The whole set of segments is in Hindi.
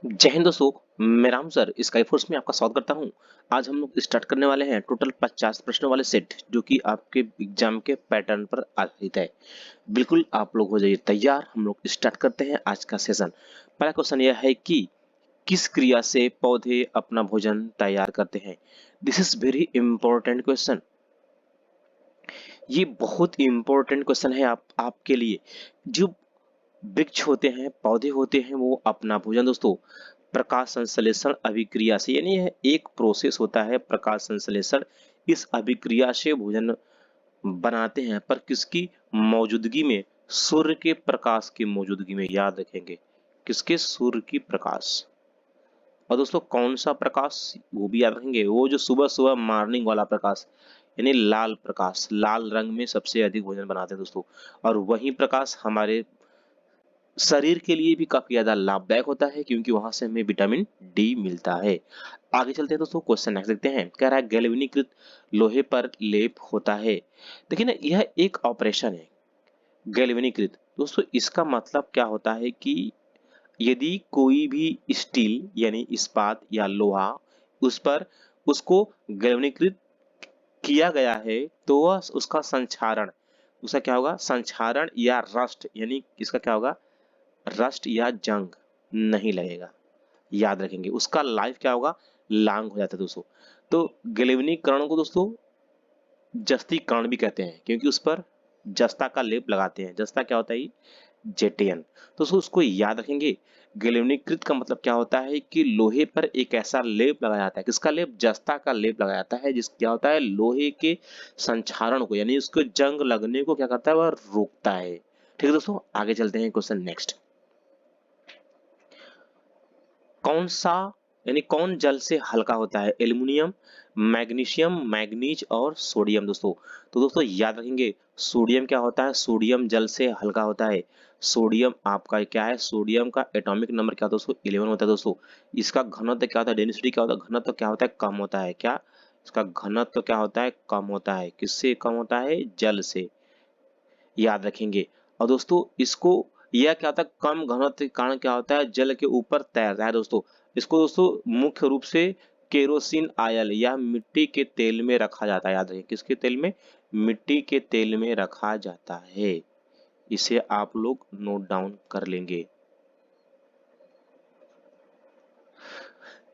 जय हिंद दोस्तों। मैं राम सर स्काई फोर्स में आपका स्वागत करता हूं। आज हम लोग स्टार्ट करने वाले हैं टोटल 50 प्रश्नों वाले सेट जो कि आपके एग्जाम के पैटर्न पर आधारित है। बिल्कुल आप लोग हो जाइए तैयार, हम लोग स्टार्ट करते हैं आज का सेशन। पहला क्वेश्चन यह है कि किस क्रिया से पौधे अपना भोजन तैयार करते हैं। This is very important question. ये बहुत इंपॉर्टेंट क्वेश्चन है आपके लिए। जो वृक्ष होते हैं, पौधे होते हैं, वो अपना भोजन दोस्तों प्रकाश संश्लेषण अभिक्रिया से, यानी यह एक प्रोसेस होता है प्रकाश संश्लेषण। इस अभिक्रिया से भोजन बनाते हैं, पर किसकी मौजूदगी में? सूर्य के प्रकाश की मौजूदगी में। याद रखेंगे किसके? सूर्य की प्रकाश। और दोस्तों कौन सा प्रकाश? वो भी याद रखेंगे, वो जो सुबह सुबह मॉर्निंग वाला प्रकाश, यानी लाल प्रकाश। लाल रंग में सबसे अधिक भोजन बनाते हैं दोस्तों। और वही प्रकाश हमारे शरीर के लिए भी काफी ज्यादा लाभदायक होता है, क्योंकि वहां से हमें विटामिन डी मिलता है। आगे चलते हैं दोस्तों, क्वेश्चन नेक्स्ट देखते हैं। कह रहा है गैल्वेनीकृत लोहे पर लेप होता है। देखिए ना, यह एक ऑपरेशन है। गैल्वेनीकृत दोस्तों, इसका मतलब क्या होता है कि यदि कोई भी स्टील यानी इस्पात या लोहा उस पर उसको गैल्वेनीकृत किया गया है, तो वह उसका संक्षारण, उसका क्या होगा? संक्षारण या रस्ट, यानी इसका क्या होगा? रस्ट या जंग नहीं लगेगा। याद रखेंगे उसका लाइफ क्या होगा? लॉन्ग हो जाता है दोस्तों। तो गैल्वेनीकरण को दोस्तों जस्तीकरण भी कहते हैं, क्योंकि उस पर जस्ता का लेप लगाते हैं। जस्ता क्या होता है? जेटेयन। तो दोस्तों उसको याद रखेंगे। गैल्वेनीकृत का मतलब क्या होता है कि लोहे पर एक ऐसा लेप लगाया जाता है। किसका लेप? जस्ता का लेप लगाया जाता है। जिस क्या होता है? लोहे के संक्षारण को, यानी उसको जंग लगने को क्या करता है? वह रोकता है। ठीक है दोस्तों, आगे चलते हैं क्वेश्चन नेक्स्ट। कौन सा, यानी कौन जल से हल्का होता है? एल्युमिनियम, मैग्नीशियम, मैग्नीज और सोडियम दोस्तों। तो दोस्तों याद रखेंगे, सोडियम क्या होता है? सोडियम जल से हल्का होता है। सोडियम आपका क्या है? सोडियम का एटॉमिक नंबर क्या होता है दोस्तों? 11 होता है दोस्तों। इसका घनत्व क्या होता है? डेंसिटी क्या होता है? घनत्व क्या होता है? कम होता है। क्या इसका घनत्व क्या होता है? कम होता है। किससे कम होता है? जल से। याद रखेंगे। और दोस्तों इसको, यह क्या होता है? कम घनत्व के कारण क्या होता है? जल के ऊपर तैरता है दोस्तों। इसको दोस्तों मुख्य रूप से केरोसिन ऑयल या मिट्टी के तेल में रखा जाता है। याद रखें, किसके तेल में? मिट्टी के तेल में रखा जाता है। इसे आप लोग नोट डाउन कर लेंगे।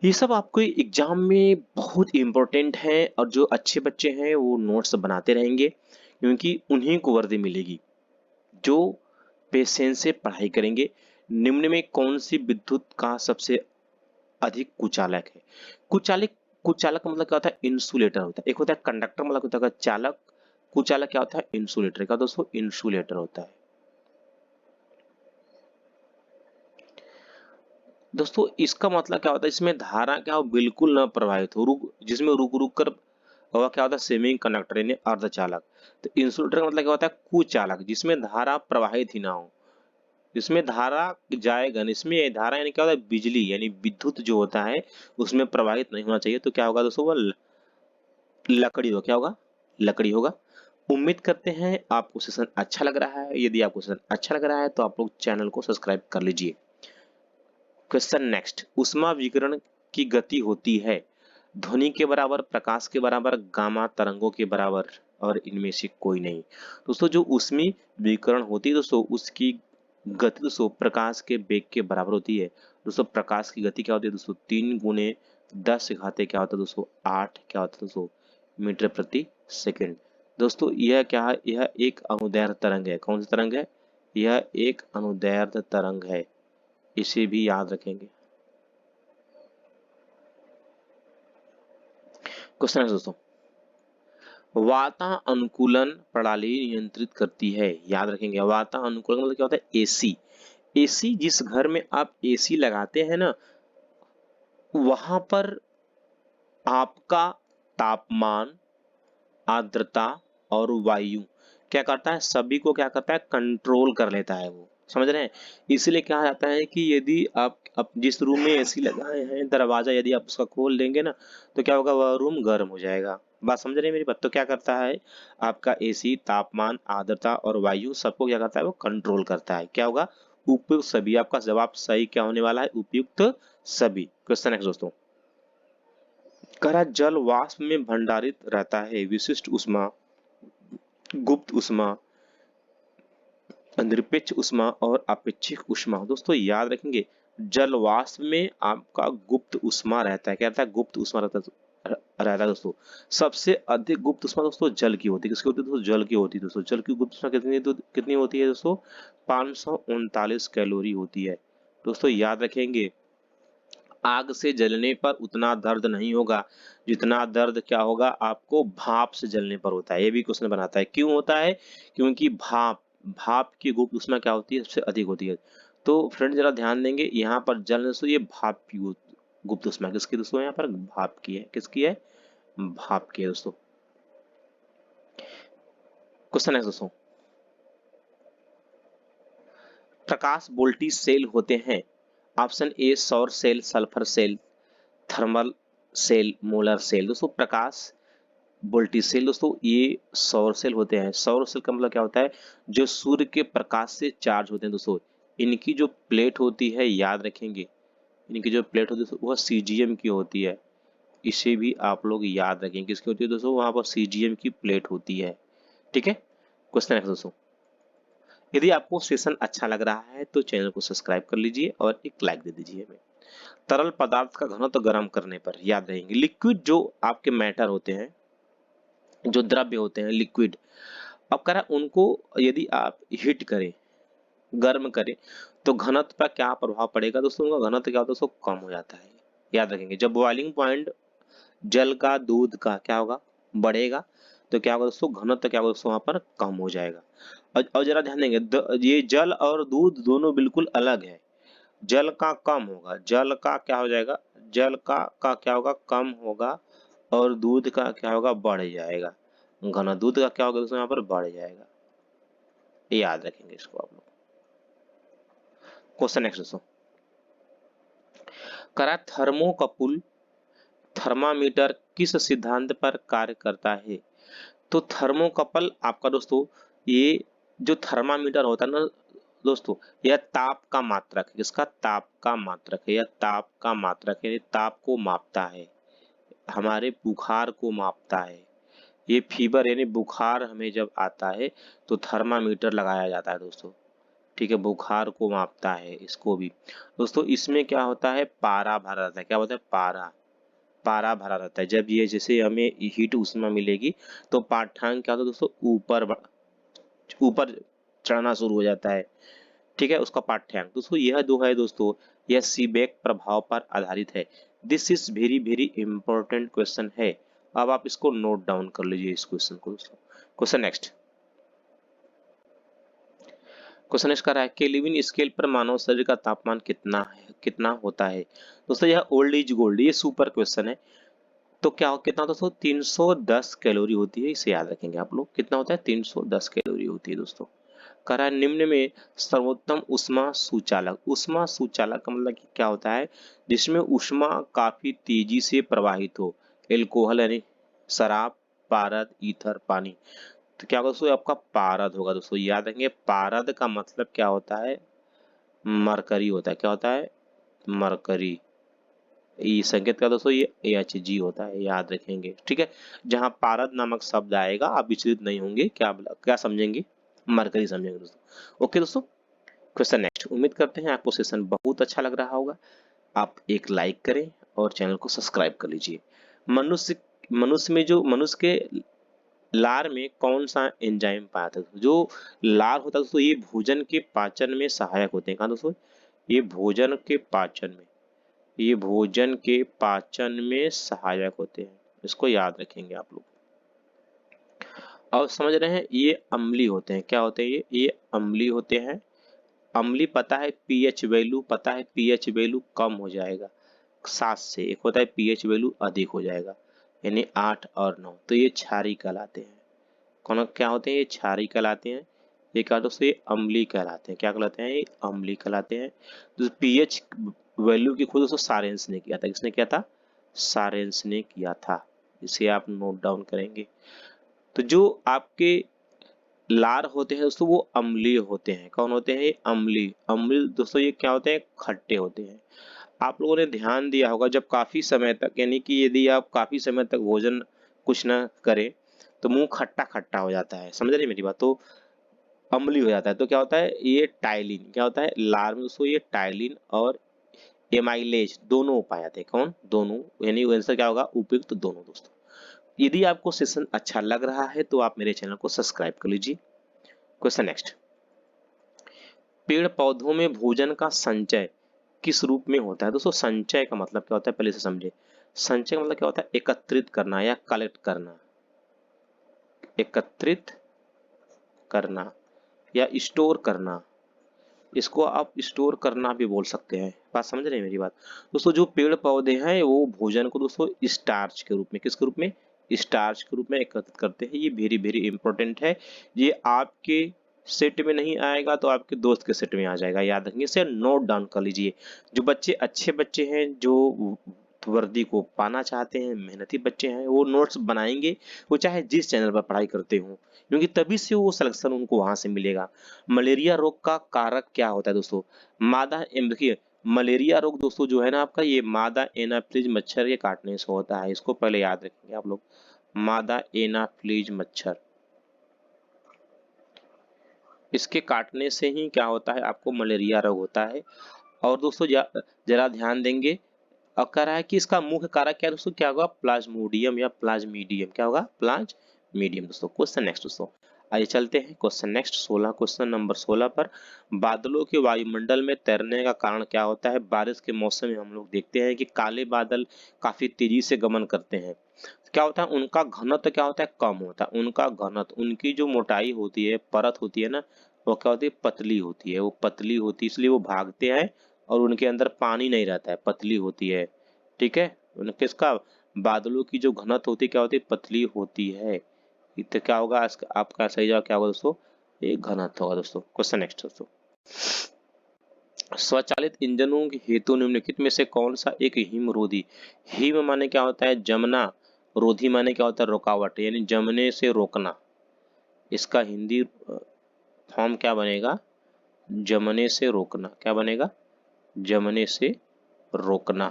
ये सब आपको एग्जाम में बहुत इंपॉर्टेंट है, और जो अच्छे बच्चे हैं वो नोट्स बनाते रहेंगे, क्योंकि उन्हीं को वर्दी मिलेगी जो पेशेंस से पढ़ाई करेंगे। निम्न में कौन सी विद्युत का सबसे अधिक कुचालक है? कुचालक, कुचालक का मतलब क्या होता है? इंसुलेटर होता है। एक होता है कंडक्टर, मतलब होता है चालक। कुचालक क्या होता है? इंसुलेटर का दोस्तों, इंसुलेटर होता है। दोस्तों इसका मतलब क्या होता है? इसमें धारा क्या हो? बिल्कुल न प्रवाहित हो, रुक, जिसमें रुक रुक कर वह क्या होता है? सेमी कंडक्टर यानी अर्धचालक। तो इंसुलेटर का मतलब क्या होता है? कुचालक, जिसमें धारा प्रवाहित ही ना हो। इसमें धारा जाएगा नहीं। इसमें ये धारा यानी क्या होता है? बिजली यानी विद्युत जो होता है उसमें प्रवाहित नहीं होना चाहिए। तो क्या होगा दोस्तों? वह लकड़ी हो, क्या होगा? लकड़ी होगा। उम्मीद करते हैं आपको सेशन अच्छा लग रहा है। यदि आपको सेशन अच्छा लग रहा है तो आप लोग चैनल को सब्सक्राइब कर लीजिए। Question next. ऊष्मा विकिरण की गति होती है ध्वनि के बराबर, प्रकाश के बराबर, गामा तरंगों के बराबर, और इनमें से कोई नहीं। दोस्तों जो ऊष्मी विकिरण होती है दोस्तों, उसकी गति दोस्तों प्रकाश के वेग के बराबर होती है। दोस्तों प्रकाश की गति क्या होती है दोस्तों? 3 × 10 घाते क्या होता है दोस्तों? 8 क्या होता है दोस्तों? मीटर प्रति सेकंड। दोस्तों यह क्या है? यह एक अनुदैर्ध्य तरंग है। कौन सी तरंग है? यह एक अनुदैर्ध्य तरंग है। इसे भी याद रखेंगे। क्वेश्चन है दोस्तों, वातानुकूलन प्रणाली नियंत्रित करती है। याद रखेंगे, वातानुकूलन मतलब क्या होता है? एसी। एसी, जिस घर में आप एसी लगाते हैं ना, वहां पर आपका तापमान, आर्द्रता और वायु क्या करता है? सभी को क्या करता है? कंट्रोल कर लेता है वो। समझ रहे हैं? इसलिए कहा जाता है कि यदि आप जिस रूम में एसी लगाए हैं, दरवाजा यदि आप उसका खोल देंगे ना, तो क्या होगा? वह रूम गर्म हो जाएगा। बात समझ रहे हैं मेरी बात? तो क्या करता है आपका एसी? तापमान, आर्द्रता और वायु सबको क्या करता है? वो कंट्रोल करता है। क्या होगा? उपयुक्त सभी। आपका जवाब सही क्या होने वाला है? उपयुक्त सभी। क्वेश्चन नेक्स्ट दोस्तों, करा जल वाष्प में भंडारित रहता है, विशिष्ट ऊष्मा, गुप्त ऊष्मा, निरपेक्ष ऊष्मा और अपेक्षिक ऊष्मा। दोस्तों याद रखेंगे, जल वाष्प में आपका गुप्त ऊष्मा रहता है। क्या रहता है? गुप्त ऊष्मा रहता है दोस्तों। सबसे अधिक गुप्त ऊष्मा दोस्तों जल की होती है। किसकी होती है दोस्तों? जल की होती है दोस्तों। जल की गुप्त ऊष्मा कितनी होती है दोस्तों? 539 कैलोरी होती है। दोस्तों याद रखेंगे, आग से जलने पर उतना दर्द नहीं होगा जितना दर्द क्या होगा आपको भाप से जलने पर होता है। ये भी क्वेश्चन बनाता है। क्यों होता है? क्योंकि भाप भाप की गुप्त ऊष्मा क्या होती है? सबसे अधिक होती है। तो फ्रेंड जरा ध्यान देंगे, यहाँ पर जलने से ये भाप की गुप्त ऊष्मा किसकी दोस्तों? यहाँ पर भाप की है। किसकी है? भाप की है दोस्तों। क्वेश्चन है दोस्तों, प्रकाश वोल्टेज सेल होते हैं। ऑप्शन ए सौर cell, sulphur cell, thermal cell, molar cell. दोस्तों प्रकाश वोल्टेज सेल दोस्तों ये सौर सेल होते हैं। सौर सेल का मतलब क्या होता है? जो सूर्य के प्रकाश से चार्ज होते हैं दोस्तों। इनकी जो प्लेट होती है, याद रखेंगे, इनकी जो प्लेट होती है वह सीजीएम की होती है। इसे भी आप लोग याद रखेंगे। किसकी होती है दोस्तों? वहां पर सीजीएम की प्लेट होती है। ठीक है। क्वेश्चन है दोस्तों, यदि आपको सेशन अच्छा लग रहा है तो चैनल को सब्सक्राइब कर लीजिए और एक लाइक दे दीजिए हमें। तरल पदार्थ का घनत्व गर्म करने पर, याद रहेंगे, लिक्विड जो आपके मैटर होते हैं, जो द्रव्य होते हैं लिक्विड, अब कह रहा है उनको यदि आप हीट करें, गर्म करें, तो घनत्व पर क्या प्रभाव पड़ेगा दोस्तों? उनका घनत्व क्या होता है दोस्तों? कम हो जाता है। याद रखेंगे, जब बॉइलिंग पॉइंट जल का, दूध का क्या होगा? बढ़ेगा, तो क्या होगा दोस्तों? घनत्व क्या होगा दोस्तों? वहां पर कम हो जाएगा। और जरा ध्यान देंगे, ये जल और दूध दोनों बिल्कुल अलग है। जल का कम होगा, जल का क्या हो जाएगा? जल का क्या होगा? कम होगा। और दूध का क्या होगा? बढ़ जाएगा। घन दूध का क्या होगा दोस्तों? यहाँ पर बढ़ जाएगा। याद रखेंगे इसको आप लोग। क्वेश्चन नेक्स्ट दोस्तों, करा थर्मोकपुल थर्मामीटर किस सिद्धांत पर कार्य करता है? तो थर्मोकपल आपका दोस्तों, ये जो थर्मामीटर होता है ना दोस्तों, यह ताप का मात्रक है। इसका ताप का मात्रक है। यह ताप का मात्रक है, ये ताप को मापता है, हमारे बुखार को मापता है। ये फीवर यानी बुखार हमें जब आता है तो थर्मामीटर लगाया जाता है दोस्तों। ठीक है, बुखार को मापता है इसको भी। दोस्तों इसमें क्या होता है? पारा भरा रहता है। क्या होता है? पारा पारा भरा रहता है। जब ये जैसे हमें हीट उष्मा मिलेगी तो पाठ्यांक क्या होता है दोस्तों? ऊपर चढ़ना शुरू हो जाता है। ठीक है, उसका पाठ्यांक दोस्तों यह जो है दोस्तों, यह सीबेक प्रभाव पर आधारित है। This is very very important question है। अब आप इसको नोट डाउन कर लीजिए इस क्वेश्चन को दोस्तों। क्वेश्चन नेक्स्ट, क्वेश्चन इसका रहा है, केल्विन स्केल पर मानव शरीर का तापमान कितना होता है? दोस्तों यह ओल्ड इज गोल्ड, ये सुपर क्वेश्चन है। तो क्या कितना दोस्तों? 310 कैलोरी होती है। इसे याद रखेंगे आप लोग। कितना होता है? 310 कैलोरी होती है दोस्तों। करा निम्न में सर्वोत्तम ऊष्मा सुचालक। ऊष्मा सुचालक का मतलब क्या होता है? जिसमें ऊष्मा काफी तेजी से प्रवाहित हो। एल्कोहल यानी शराब, पारद, ईथर, पानी। तो क्या होगा दोस्तों? आपका पारद होगा दोस्तों। याद रखेंगे, पारद का मतलब क्या होता है? मरकरी होता है। क्या होता है? मरकरी। ये संकेत का दोस्तों ये Hg होता है। याद रखेंगे। ठीक है, जहां पारद नामक शब्द आएगा आप विचलित नहीं होंगे। क्या क्या समझेंगे? मरकरी समझेंगे दोस्तों। ओके दोस्तों, क्वेश्चन नेक्स्ट। उम्मीद करते हैं आपको सेशन बहुत अच्छा लग रहा होगा। आप एक लाइक करें और चैनल को सब्सक्राइब कर लीजिए। मनुष्य मनुष्य में जो मनुष्य के लार में कौन सा एंजाइम पाया था? जो लार होता है दोस्तों, ये भोजन के पाचन में सहायक होते हैं। कहा दोस्तों? ये भोजन के पाचन में, ये भोजन के पाचन में सहायक होते हैं। इसको याद रखेंगे आप लोग। और समझ रहे हैं, ये अम्लीय होते हैं। क्या होते हैं ये अम्लीय होते हैं। अम्लीय पता है पीएच वैल्यू, पता है पीएच वैल्यू कम हो जाएगा 7 से। एक होता है पीएच वैल्यू अधिक हो जाएगा, यानी 8 और 9, तो ये क्षारीय कहलाते हैं। कौन क्या होते हैं? ये क्षारीय कहलाते हैं। ये क्या दोस्तों? ये अम्लीय कहलाते हैं। क्या कहलाते हैं? ये अम्लीय कहलाते हैं। तो पीएच वैल्यू की खुद दोस्तों सारेंस ने किया था। किसने किया था? सारेंस ने किया था। इसे आप नोट डाउन करेंगे। तो जो आपके लार होते हैं दोस्तों वो अम्लीय होते हैं। कौन होते हैं? अम्लीय। अम्लीय दोस्तों ये क्या होते हैं? खट्टे होते हैं। आप लोगों ने ध्यान दिया होगा जब काफी समय तक, यानी कि यदि आप काफी समय तक भोजन कुछ ना करें तो मुंह खट्टा खट्टा हो जाता है, समझ रहे मेरी बात? तो अम्लीय हो जाता है। तो क्या होता है? ये टाइलिन क्या होता है? लार में दोस्तों ये टाइलिन और एमाइलेज दोनों पाए जाते हैं। कौन? दोनों, यानी आंसर क्या होगा? उपयुक्त दोनों दोस्तों। यदि आपको सेशन अच्छा लग रहा है तो आप मेरे चैनल को सब्सक्राइब कर लीजिए। क्वेश्चन नेक्स्ट, पेड़ पौधों में भोजन का संचय किस रूप में होता है? दोस्तों संचय का मतलब क्या होता है पहले से समझे। संचय का मतलब क्या होता है? एकत्रित करना या कलेक्ट करना, एकत्रित करना या स्टोर करना। इसको आप स्टोर करना भी बोल सकते हैं। बात समझ रहे हैं मेरी बात? दोस्तों जो पेड़ पौधे हैं वो भोजन को दोस्तों स्टार्च के रूप में, किसके रूप में? स्टार्च के रूप में एकत्रित करते हैं। ये वेरी वेरी इंपॉर्टेंट है। ये आपके सेट में नहीं आएगा तो आपके दोस्त के सेट में आ जाएगा, याद रखिए, इसे नोट डाउन कर लीजिए। जो बच्चे अच्छे बच्चे हैं, जो वर्दी को पाना चाहते हैं, मेहनती बच्चे हैं, वो नोट्स बनाएंगे, वो चाहे जिस चैनल पर पढ़ाई करते हो, क्योंकि तभी से वो सिलेक्शन उनको वहां से मिलेगा। मलेरिया रोग का कारक क्या होता है दोस्तों? मादा देखिए, मलेरिया रोग दोस्तों जो है ना आपका, ये मादा एनाफ्लिज मच्छर के काटने से होता है। इसको पहले याद रखेंगे आप लोग, मादा एनाफ्लिज मच्छर, इसके काटने से ही क्या होता है? आपको मलेरिया रोग होता है। और दोस्तों जरा ध्यान देंगे, और कह रहा है कि इसका मुख्य कारक क्या है दोस्तों? क्या होगा? प्लाज्मोडियम या प्लाज्मीडियम। क्या होगा? प्लाज्मीडियम दोस्तों। क्वेश्चन नेक्स्ट दोस्तों, आइए चलते हैं क्वेश्चन नेक्स्ट 16, क्वेश्चन नंबर 16 पर। बादलों के वायुमंडल में तैरने का कारण क्या होता है? बारिश के मौसम में हम लोग देखते हैं कि काले बादल काफी तेजी से गमन करते हैं। क्या होता है? उनका घनत्व क्या होता है? कम होता है। उनका घनत्व, उनकी जो मोटाई होती है, परत होती है ना, वो क्या होती है? पतली होती है। वो पतली होती है इसलिए वो भागते हैं और उनके अंदर पानी नहीं रहता है, पतली होती है। ठीक है? उनके इसका बादलों की जो घनत्व होती है क्या होती है? पतली होती है। तो क्या होगा आपका सही जवाब क्या होगा दोस्तों? ये घनत्व होगा दोस्तों। क्वेश्चन नेक्स्ट दोस्तों, स्वचालित इंजनों के हेतु निम्नलिखित में से कौन सा एक हिमरोधी? हिम माने क्या होता है? जमना। रोधी माने क्या होता है? रुकावट, यानी जमने से रोकना। इसका हिंदी फॉर्म क्या बनेगा? जमने से रोकना। क्या बनेगा? जमने से रोकना।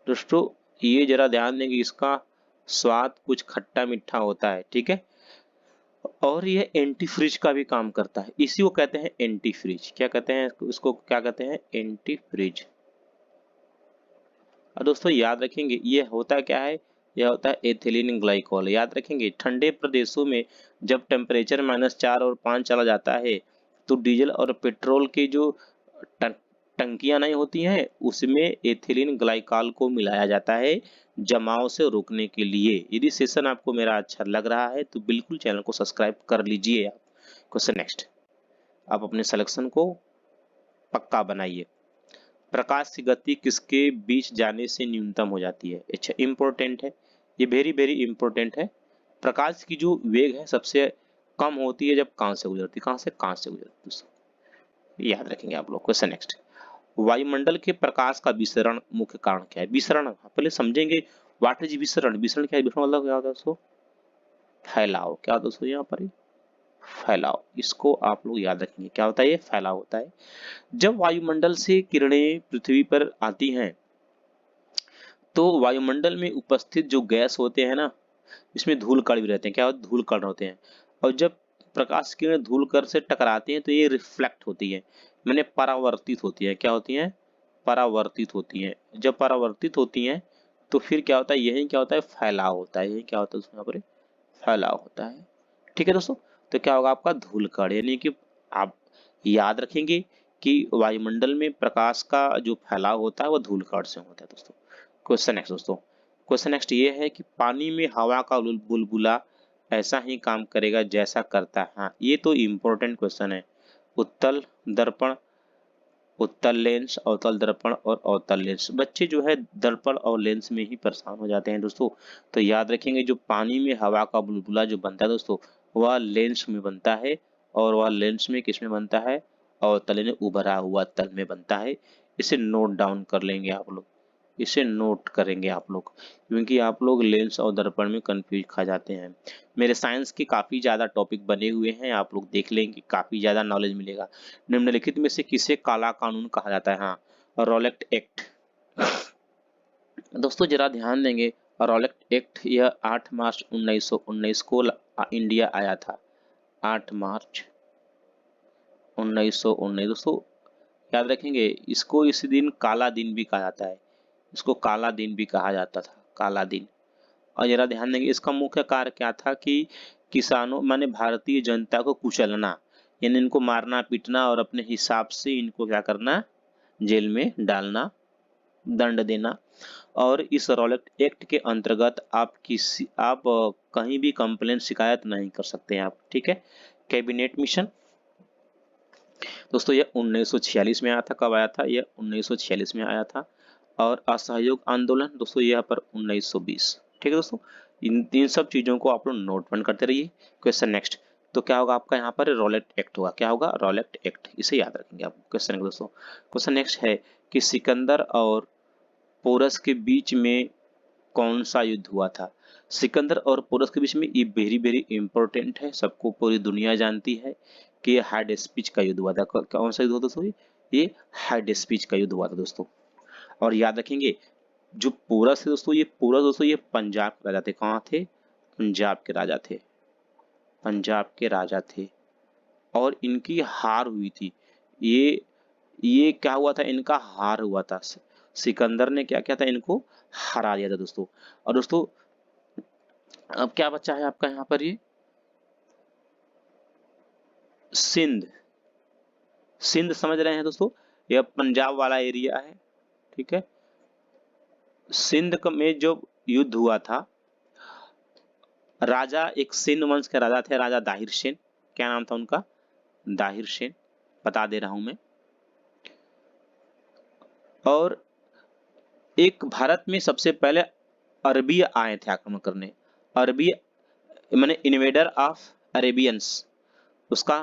दोस्तों ये जरा ध्यान देंगे, इसका स्वाद कुछ खट्टा मीठा होता है। ठीक है? और ये एंटी फ्रीज का भी काम करता है। इसी को कहते हैं एंटी फ्रीज। क्या कहते हैं इसको? क्या कहते हैं? Anti freeze. और दोस्तों याद रखेंगे ये होता क्या है? यह होता है एथिलीन ग्लाइकॉल। याद रखेंगे ठंडे प्रदेशों में जब टेम्परेचर -4 और 5 चला जाता है तो डीजल और पेट्रोल की जो टंकियां नहीं होती हैं उसमें एथिलीन ग्लाइकॉल को मिलाया जाता है जमाव से रोकने के लिए। यदि सेशन आपको मेरा अच्छा लग रहा है तो बिल्कुल चैनल को सब्सक्राइब कर लीजिए आप। क्वेश्चन नेक्स्ट, आप अपने सिलेक्शन को पक्का बनाइए। प्रकाश की गति किसके बीच जाने से न्यूनतम हो जाती है? अच्छा इंपॉर्टेंट है, ये वेरी वेरी इंपॉर्टेंट है। प्रकाश की जो वेग है सबसे कम होती है जब कांच से गुजरती है। कहां से? कांच से गुजरती है दोस्तों, याद रखेंगे आप लोग। क्वेश्चन नेक्स्ट, वायुमंडल के प्रकाश का विसरण मुख्य कारण क्या है? विसरण पहले समझेंगे। व्हाट इज विसरण? विसरण क्या है? विसरण मतलब क्या होता है दोस्तों? फैलाव। क्या होता है दोस्तों यहाँ पर? फैलाव। इसको आप लोग याद रखेंगे, क्या होता है? ये फैलाव होता है। जब वायुमंडल से किरणें पृथ्वी पर आती हैं तो वायुमंडल में उपस्थित जो गैस होते हैं ना, इसमें धूल कण भी रहते हैं। क्या होते हैं? धूल कण होते हैं। और जब प्रकाश किरण धूल कण से टकराती हैं तो ये रिफ्लेक्ट होती है, मैंने परावर्तित होती है। क्या होती हैं? परावर्तित होती हैं। जब परावर्तित होती हैं तो फिर क्या होता है? यही क्या होता है? फैलाव होता है। यही क्या होता है दोस्तों? यहाँ पर फैलाव होता है। ठीक है दोस्तों? तो क्या होगा आपका? धूल कण, यानी कि आप याद रखेंगे कि वायुमंडल में प्रकाश का जो फैलाव होता है वो धूल कण से होता है दोस्तों। क्वेश्चन नेक्स्ट दोस्तों, क्वेश्चन नेक्स्ट ये है कि पानी में हवा का बुलबुला ऐसा ही काम करेगा जैसा करता है। हाँ ये तो इम्पोर्टेंट क्वेश्चन है। उत्तल दर्पण, उत्तल लेंस, अवतल दर्पण और अवतल लेंस। बच्चे जो है दर्पण और लेंस में ही परेशान हो जाते हैं दोस्तों। तो याद रखेंगे जो पानी में हवा का बुलबुला जो बनता है दोस्तों, वह लेंस में बनता है। और वह लेंस में किस में बनता है? अवतल, उभरा हुआ तल में बनता है। इसे नोट डाउन कर लेंगे आप लोग। इसे नोट करेंगे आप लोग, क्योंकि आप लोग लेंस और दर्पण में कंफ्यूज खा जाते हैं। मेरे साइंस के काफी ज्यादा टॉपिक बने हुए हैं, आप लोग देख लेंगे, काफी ज्यादा नॉलेज मिलेगा। निम्नलिखित में से किसे काला कानून कहा जाता है? हाँ, रॉलेट एक्ट। दोस्तों जरा ध्यान देंगे, रॉलेट एक्ट यह 8 मार्च 1919 को इंडिया आया था। 8 मार्च 1919 दोस्तों याद रखेंगे। इसको इस दिन काला दिन भी कहा जाता है, इसको काला दिन भी कहा जाता था, काला दिन। और जरा ध्यान देंगे, इसका मुख्य कार्य क्या था कि किसानों माने भारतीय जनता को कुचलना, यानी इनको मारना पीटना और अपने हिसाब से इनको क्या करना, जेल में डालना, दंड देना। और इस रॉलेट एक्ट के अंतर्गत आप कहीं भी कंप्लेंट शिकायत नहीं कर सकते हैं आप, ठीक है। कैबिनेट मिशन दोस्तों यह 1946 में आया था। कब आया था? यह 1946 में आया था। और असहयोग आंदोलन दोस्तों यहाँ पर 1920, ठीक है दोस्तों। इन सब चीजों को आप लोग नोट डाउन करते रहिए। क्वेश्चन नेक्स्ट, तो क्या होगा आपका यहाँ पर? रॉलेट एक्ट होगा। क्या होगा? रॉलेट एक्ट, इसे याद रखेंगे आप क्वेश्चन दोस्तों। क्वेश्चन नेक्स्ट है कि सिकंदर और पोरस के बीच में कौन सा युद्ध हुआ था? सिकंदर और पोरस के बीच में, ये वेरी वेरी इंपॉर्टेंट है, सबको पूरी दुनिया जानती है कि हाइड स्पीच का युद्ध हुआ था। कौन सा युद्ध हुआ दोस्तों? ये हाइड स्पीच का युद्ध हुआ था दोस्तों। और याद रखेंगे, जो पोरस है दोस्तों, ये पोरस दोस्तों ये पंजाब के राजा थे। कहाँ थे? पंजाब के राजा थे, पंजाब के राजा थे। और इनकी हार हुई थी। ये क्या हुआ था? इनका हार हुआ था। सिकंदर ने क्या किया था? इनको हरा दिया था दोस्तों। और दोस्तों अब क्या बचा है आपका यहाँ पर? ये सिंध, सिंध समझ रहे हैं दोस्तों, यह पंजाब वाला एरिया है, ठीक है। सिंध में जो युद्ध हुआ था, राजा एक सिंध वंश के राजा थे, राजा दाहिर सेन। क्या नाम था उनका? दाहिर सेन, बता दे रहा हूं मैं। और एक भारत में सबसे पहले अरबी आए थे आक्रमण करने, अरबी माने इन्वेडर ऑफ अरेबियंस। उसका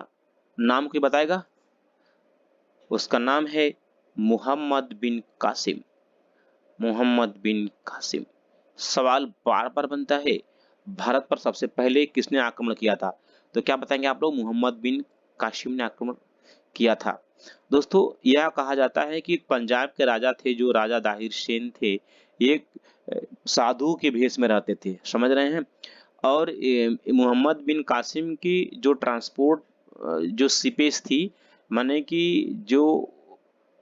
नाम कोई बताएगा? उसका नाम है मोहम्मद बिन कासिम, मोहम्मद बिन कासिम। सवाल बार बार बनता है, भारत पर सबसे पहले किसने आक्रमण किया था? तो क्या बताएंगे आप लोग? मोहम्मद बिन कासिम ने आक्रमण किया था। दोस्तों यह कहा जाता है कि पंजाब के राजा थे, जो राजा दाहिर सेन थे, ये साधु के भेष में रहते थे, समझ रहे हैं। और मोहम्मद बिन कासिम की जो ट्रांसपोर्ट जो सिपेस थी, माने कि जो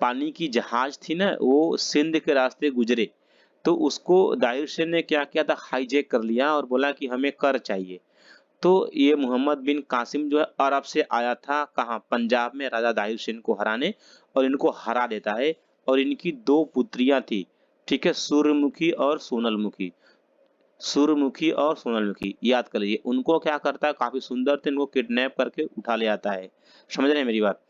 पानी की जहाज थी ना, वो सिंध के रास्ते गुजरे, तो उसको दाहिर सेन ने क्या किया था? हाईजैक कर लिया और बोला कि हमें कर चाहिए। तो ये मोहम्मद बिन कासिम जो है अरब से आया था, कहाँ? पंजाब में राजा दाहिर सेन को हराने, और इनको हरा देता है। और इनकी 2 पुत्रियां थी, ठीक है, सूर्यमुखी और सोनलमुखी। सूर्यमुखी और सोनलमुखी याद कर लीजिए। उनको क्या करता है? काफी सुंदर थे, इनको किडनैप करके उठा ले आता है। समझ रहे हैं मेरी बात?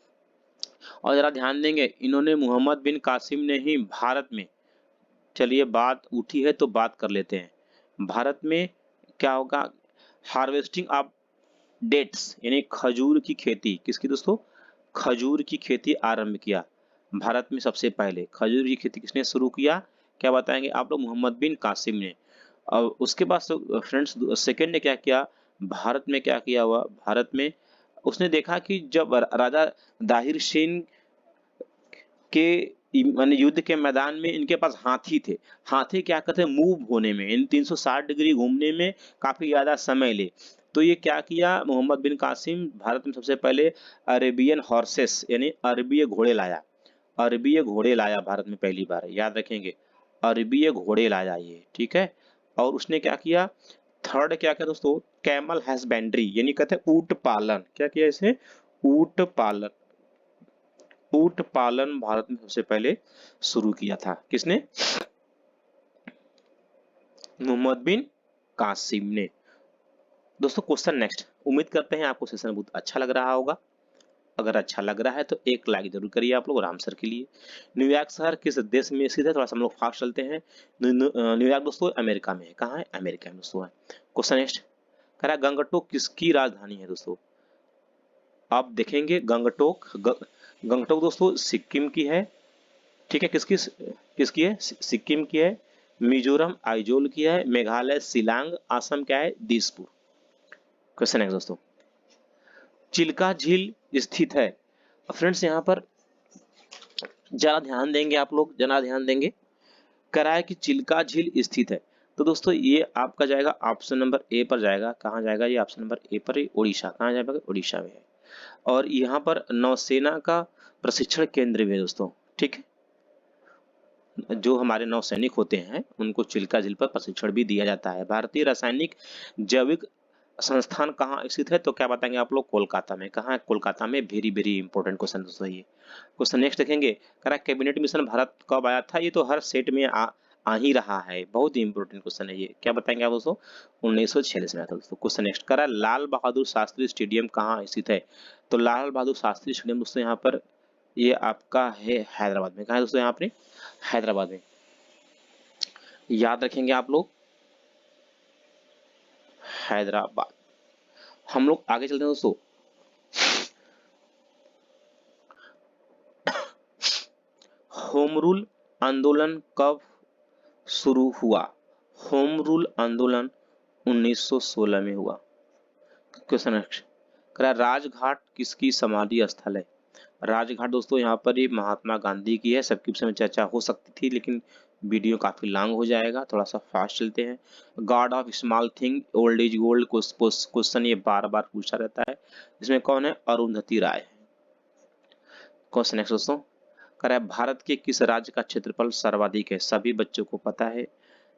और जरा ध्यान देंगे, इन्होंने मोहम्मद बिन कासिम ने ही भारत में, चलिए बात उठी है तो बात कर लेते हैं। भारत में क्या होगा? हार्वेस्टिंग ऑफ डेट्स, यानी खजूर की खेती। किसकी दोस्तों? खजूर की खेती आरंभ किया। भारत में सबसे पहले खजूर की खेती किसने शुरू किया? क्या बताएंगे आप लोग? मोहम्मद बिन कासिम ने। और उसके बाद फ्रेंड्स सेकंड ने क्या किया? भारत में क्या किया हुआ? भारत में उसने देखा कि जब राजा दाहिर सेन के माने युद्ध के मैदान में इनके पास हाथी थे। हाथी क्या करते हैं? मूव होने में, इन 360 डिग्री घूमने में काफी ज्यादा समय ले। तो ये क्या किया? मोहम्मद बिन कासिम भारत में सबसे पहले अरेबियन हॉर्सेस, यानी अरबी घोड़े लाया। अरबी घोड़े लाया भारत में पहली बार, याद रखेंगे, अरबी घोड़े लाया ये, ठीक है। और उसने क्या किया? थर्ड क्या किया दोस्तों? कैमल हस्बेंड्री, यानी कहते हैं ऊंट पालन। क्या किया इसे? ऊंट पालन। ऊंट पालन भारत में सबसे पहले शुरू किया था। किसने? मोहम्मद बिन कासिम ने। दोस्तों क्वेश्चन नेक्स्ट, उम्मीद करते हैं आपको सेशन बहुत अच्छा लग रहा होगा। अगर अच्छा लग रहा है तो एक लाइक जरूर करिए आप लोग राम सर के लिए। न्यूयॉर्क शहर किस देश में स्थित है? थोड़ा सा हम लोग फास्ट चलते हैं। न्यूयॉर्क दोस्तों अमेरिका में है। कहाँ है? अमेरिका में दोस्तों है। क्वेश्चन नेक्स्ट, कह रहा है गंगटोक किसकी राजधानी है दोस्तों? आप देखेंगे गंगटोक दोस्तों सिक्किम की है। ठीक है, किसकी किसकी है? सिक्किम की है, मिजोरम आइजोल की है, मेघालय शिलांग, असम क्या है? दिसपुर। क्वेश्चन है दोस्तों, चिल्का झील स्थित है। फ्रेंड्स यहाँ पर जरा ध्यान देंगे, आप लोग जरा ध्यान देंगे, करा है कि चिल्का झील स्थित है। तो दोस्तों ये आपका जाएगा ऑप्शन नंबर ए पर जाएगा। कहाँ जाएगा ये? ऑप्शन नंबर ए पर ही, उड़ीसा। कहाँ जाएगा? उड़ीसा में है। और यहाँ पर नौसेना का प्रशिक्षण केंद्र भी है दोस्तों। ठीक है, जो हमारे नौसैनिक होते हैं उनको चिल्का झील पर प्रशिक्षण भी दिया जाता है। भारतीय रासायनिक जैविक संस्थान कहाँ स्थित है? तो क्या बताएंगे आप लोग? कोलकाता में। कहाँ है? कोलकाता में। वेरी वेरी इंपॉर्टेंट क्वेश्चन दोस्तों ये। क्वेश्चन नेक्स्ट देखेंगे, कह रहा कैबिनेट मिशन भारत कब आया था? ये तो हर सेट में आ ही रहा है, बहुत ही इंपॉर्टेंट क्वेश्चन है ये। क्या बताएंगे आप दोस्तों? 1946 में आया था दोस्तों। क्वेश्चन नेक्स्ट कह रहा है लाल बहादुर शास्त्री स्टेडियम कहाँ स्थित है? तो लाल बहादुर शास्त्री स्टेडियम दोस्तों यहाँ पर ये आपका है हैदराबाद में। कहाँ है दोस्तों? यहाँ पर हैदराबाद में। याद रखेंगे आप लोग, हैदराबाद। हम लोग आगे चलते हैं दोस्तों। होम रूल आंदोलन कब शुरू हुआ? होम रूल आंदोलन 1916 में हुआ। क्वेश्चन नेक्स्ट, राजघाट किसकी समाधि स्थल है? राजघाट दोस्तों यहाँ पर ये महात्मा गांधी की है। सबके विषय में चर्चा हो सकती थी लेकिन वीडियो काफी लॉन्ग हो जाएगा, थोड़ा सा फास्ट चलते हैं। God of small thing old is gold question ये बार बार पूछा रहता है। इसमें कौन है? अरुंधति राय। क्वेश्चन नेक्स्ट दोस्तों, कह रहा है भारत के किस राज्य का क्षेत्रफल सर्वाधिक है? सभी बच्चों को पता है।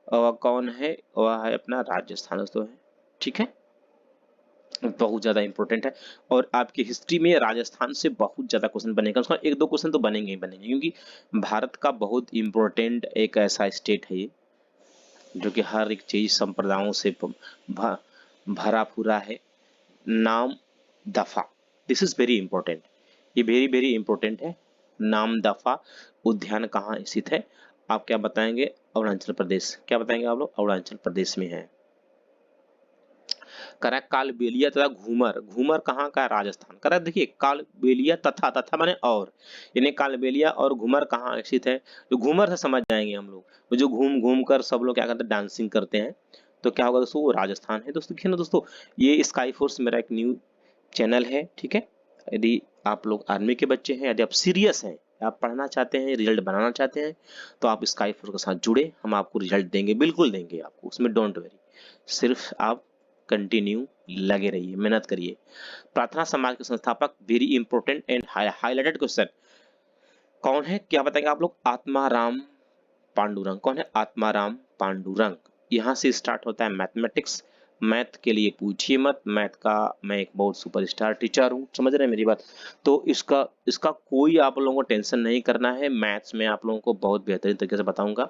और कौन है? वह है अपना राजस्थान दोस्तों है। ठीक है, बहुत ज्यादा इंपॉर्टेंट है। और आपकी हिस्ट्री में राजस्थान से बहुत ज्यादा क्वेश्चन बनेगा। उसका एक दो क्वेश्चन तो बनेंगे ही बनेंगे, क्योंकि भारत का बहुत इंपॉर्टेंट एक ऐसा स्टेट है ये जो कि हर एक चीज संप्रदायों से भरा पूरा है। नाम दफा, दिस इज वेरी इंपॉर्टेंट, ये वेरी वेरी इंपॉर्टेंट है। नाम दफा उद्यान कहाँ स्थित है? आप क्या बताएंगे? अरुणाचल प्रदेश। क्या बताएंगे आप लोग? अरुणाचल प्रदेश में है। करा कालबेलिया तथा घूमर, घूमर कहाँ का? राजस्थान। करा देखिए कालबेलिया तथा, तथा माने और, यानी कालबेलिया और घूमर कहाँ स्थित है? तो घूमर से समझ जाएंगे हम लोग, वो जो घूम घूम कर सब लोग क्या करते हैं? डांसिंग करते हैं। तो क्या होगा दोस्तों? वो राजस्थान है। दोस्तों देखिए ना दोस्तों, ये स्काई फोर्स मेरा एक न्यू चैनल है। ठीक है, यदि आप लोग आर्मी के बच्चे हैं, यदि आप सीरियस हैं, आप पढ़ना चाहते हैं, रिजल्ट बनाना चाहते हैं, तो आप स्काई फोर्स के साथ जुड़े। हम आपको रिजल्ट देंगे, बिल्कुल देंगे आपको, उसमें डोंट वरी। सिर्फ आप कंटिन्यू लगे रहिए, मेहनत करिए। प्रार्थना समाज के संस्थापक, very important and highlighted question, कौन है? क्या बताएंगे आप लोग? आत्माराम पांडुरंग। कौन है? आत्माराम पांडुरंग। यहाँ से स्टार्ट होता है मैथमेटिक्स। मैथ के लिए पूछिए मत, मैथ का मैं एक बहुत सुपरस्टार टीचर हूँ, समझ रहे हैं मेरी बात? तो इसका इसका कोई आप लोगों को टेंशन नहीं करना है। मैथ्स में आप लोगों को बहुत बेहतरीन तरीके से बताऊंगा।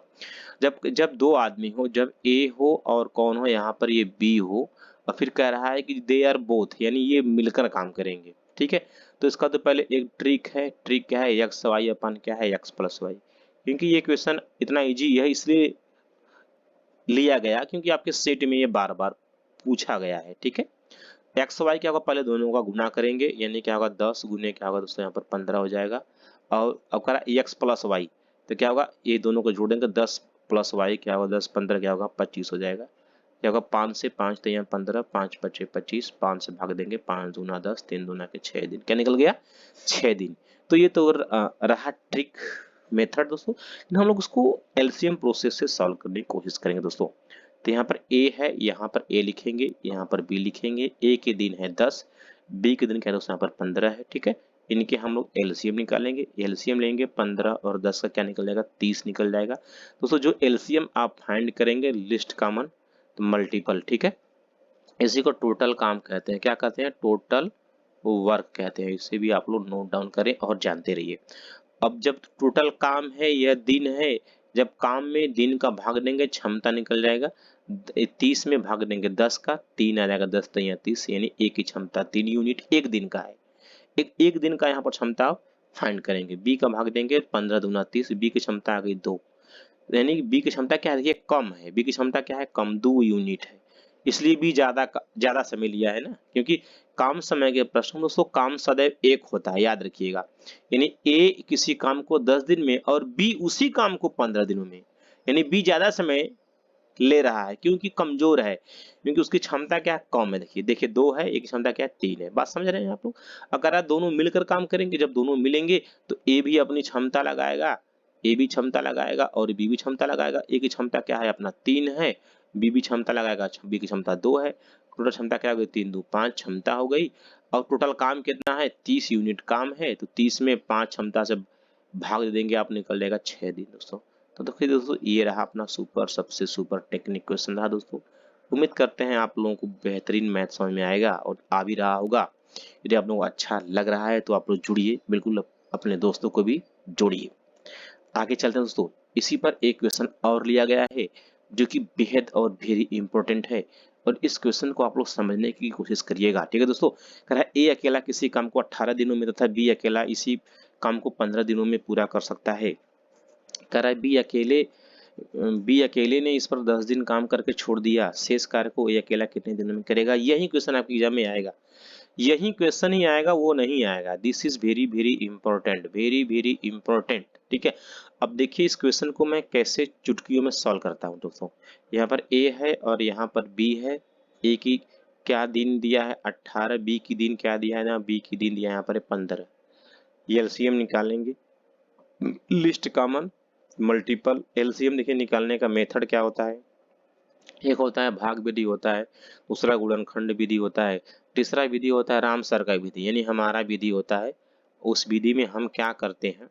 जब जब दो आदमी हो, जब ए हो और कौन हो, यहाँ पर ये बी हो, और फिर कह रहा है कि दे आर बोथ, यानी ये मिलकर काम करेंगे। ठीक है, तो इसका तो पहले एक ट्रिक है। ट्रिक क्या है? एक्स वाई अपन क्या है? X plus Y. क्योंकि ये क्वेश्चन इतना इजी है इसलिए लिया गया क्योंकि आपके सेट में ये बार बार पूछा गया है। ठीक है, एक्स वाई क्या होगा? पहले दोनों का गुना करेंगे, यानी क्या होगा? 10 गुने क्या होगा दोस्तों? यहाँ पर 15 हो जाएगा। और अब करा एक्स प्लस वाई, तो क्या होगा? ये दोनों को जोड़ेंगे, 10 प्लस वाई क्या होगा? 10 15 क्या होगा? 25 हो जाएगा। क्या होगा? 5 से 5 तो यहाँ 15, 5 5 25, 5 से भाग देंगे, 5 दूना 10, 3 दूना के 6 दिन। क्या निकल गया? 6 दिन। तो ये तो रहा ट्रिक मेथड दोस्तों। हम लोग उसको एलसीएम प्रोसेस से सॉल्व करने की कोशिश करेंगे दोस्तों। तो यहाँ पर ए है, यहाँ पर ए लिखेंगे, यहाँ पर बी लिखेंगे। ए के दिन है 10, बी के दिन क्या है दोस्तों? यहाँ पर 15 है। ठीक है, इनके हम लोग एलसीएम निकालेंगे। एलसीएम लेंगे, 15 और 10 का क्या निकल जाएगा? 30 निकल जाएगा दोस्तों। जो एलसीएम आप फाइंड करेंगे, लिस्ट कॉमन तो मल्टीपल। ठीक है, इसी को टोटल काम कहते हैं। क्या कहते हैं? टोटल वर्क कहते हैं। इसे भी आप लोग नोट डाउन करें और जानते रहिए। अब जब टोटल काम है, यह दिन है, जब काम में दिन का भाग देंगे, क्षमता निकल जाएगा। 30 में भाग देंगे 10 का, 3 आ जाएगा, 10 तो यहाँ 30, यानी एक ही क्षमता 3 यूनिट एक दिन का है। एक दिन का यहाँ पर क्षमता आप फाइंड करेंगे। बी का भाग देंगे, 15 दूना 30, बी की क्षमता आ गई 2, यानी बी की क्षमता क्या है? देखिए कम है, बी की क्षमता क्या है? कम, 2 यूनिट है। इसलिए भी ज्यादा समय लिया है ना, क्योंकि काम समय के प्रश्न दोस्तों काम सदैव एक होता है, याद रखिएगा। यानी ए किसी काम को 10 दिन में और बी उसी काम को 15 दिनों में, यानी बी ज्यादा समय ले रहा है क्योंकि कमजोर है, क्योंकि उसकी क्षमता क्या है, कम है। देखिए देखिए 2 है, एक की क्षमता क्या है, 3 है। बात समझ रहे हैं आप लोग? अगर आप दोनों मिलकर काम करेंगे, जब दोनों मिलेंगे तो ए भी अपनी क्षमता लगाएगा, ए भी क्षमता लगाएगा और बी भी क्षमता लगाएगा। ए की क्षमता क्या है अपना 3 है, बी भी क्षमता लगाएगा, बी की क्षमता 2 है। टोटल क्षमता क्या हो गई, 3 2 5 क्षमता हो गई। और टोटल काम कितना है, 30 यूनिट काम है, तो 30 में 5 क्षमता से भाग दे देंगे, आप निकल जाएगा 6 दिन दोस्तों। तो देखिए दोस्तों ये रहा अपना सबसे सुपर टेक्निक क्वेश्चन रहा दोस्तों। उम्मीद करते हैं आप लोगों को बेहतरीन मैथ समझ में आएगा और आ भी रहा होगा। यदि आप लोगों को अच्छा लग रहा है तो आप लोग जुड़िए, बिल्कुल अपने दोस्तों को भी जोड़िए। आगे चलते हैं दोस्तों। इसी पर एक क्वेश्चन और लिया गया है जो कि बेहद और वेरी इंपॉर्टेंट है, और इस क्वेश्चन को आप लोग समझने की कोशिश करिएगा। ठीक है दोस्तों, कह रहा है ए अकेला किसी काम को 18 दिनों में तथा बी अकेला इसी काम को 15 दिनों में पूरा कर सकता है। कह रहा है बी अकेले ने इस पर 10 दिन काम करके छोड़ दिया, शेष कार्य को ए अकेला कितने दिनों में करेगा। यही क्वेश्चन आपकी एग्जाम में आएगा, यही क्वेश्चन ही आएगा, वो नहीं आएगा। This is very very important, very very important. ठीक है, अब देखिए इस क्वेश्चन को मैं कैसे चुटकियों में सॉल्व करता हूँ दोस्तों। यहाँ पर ए है और यहाँ पर बी है। ए की क्या दिन दिया है 18, बी की दिन क्या दिया है ना, बी की दिन दिया है यहाँ पर 15। ये एलसीएम निकालेंगे, लिस्ट कॉमन मल्टीपल। एलसीएम देखिए निकालने का मेथड क्या होता है, एक होता है भाग विधि होता है, दूसरा गुणनखंड विधि होता है, तीसरा विधि होता है रामसर का विधि, यानी हमारा विधि होता है। उस विधि में हम क्या करते हैं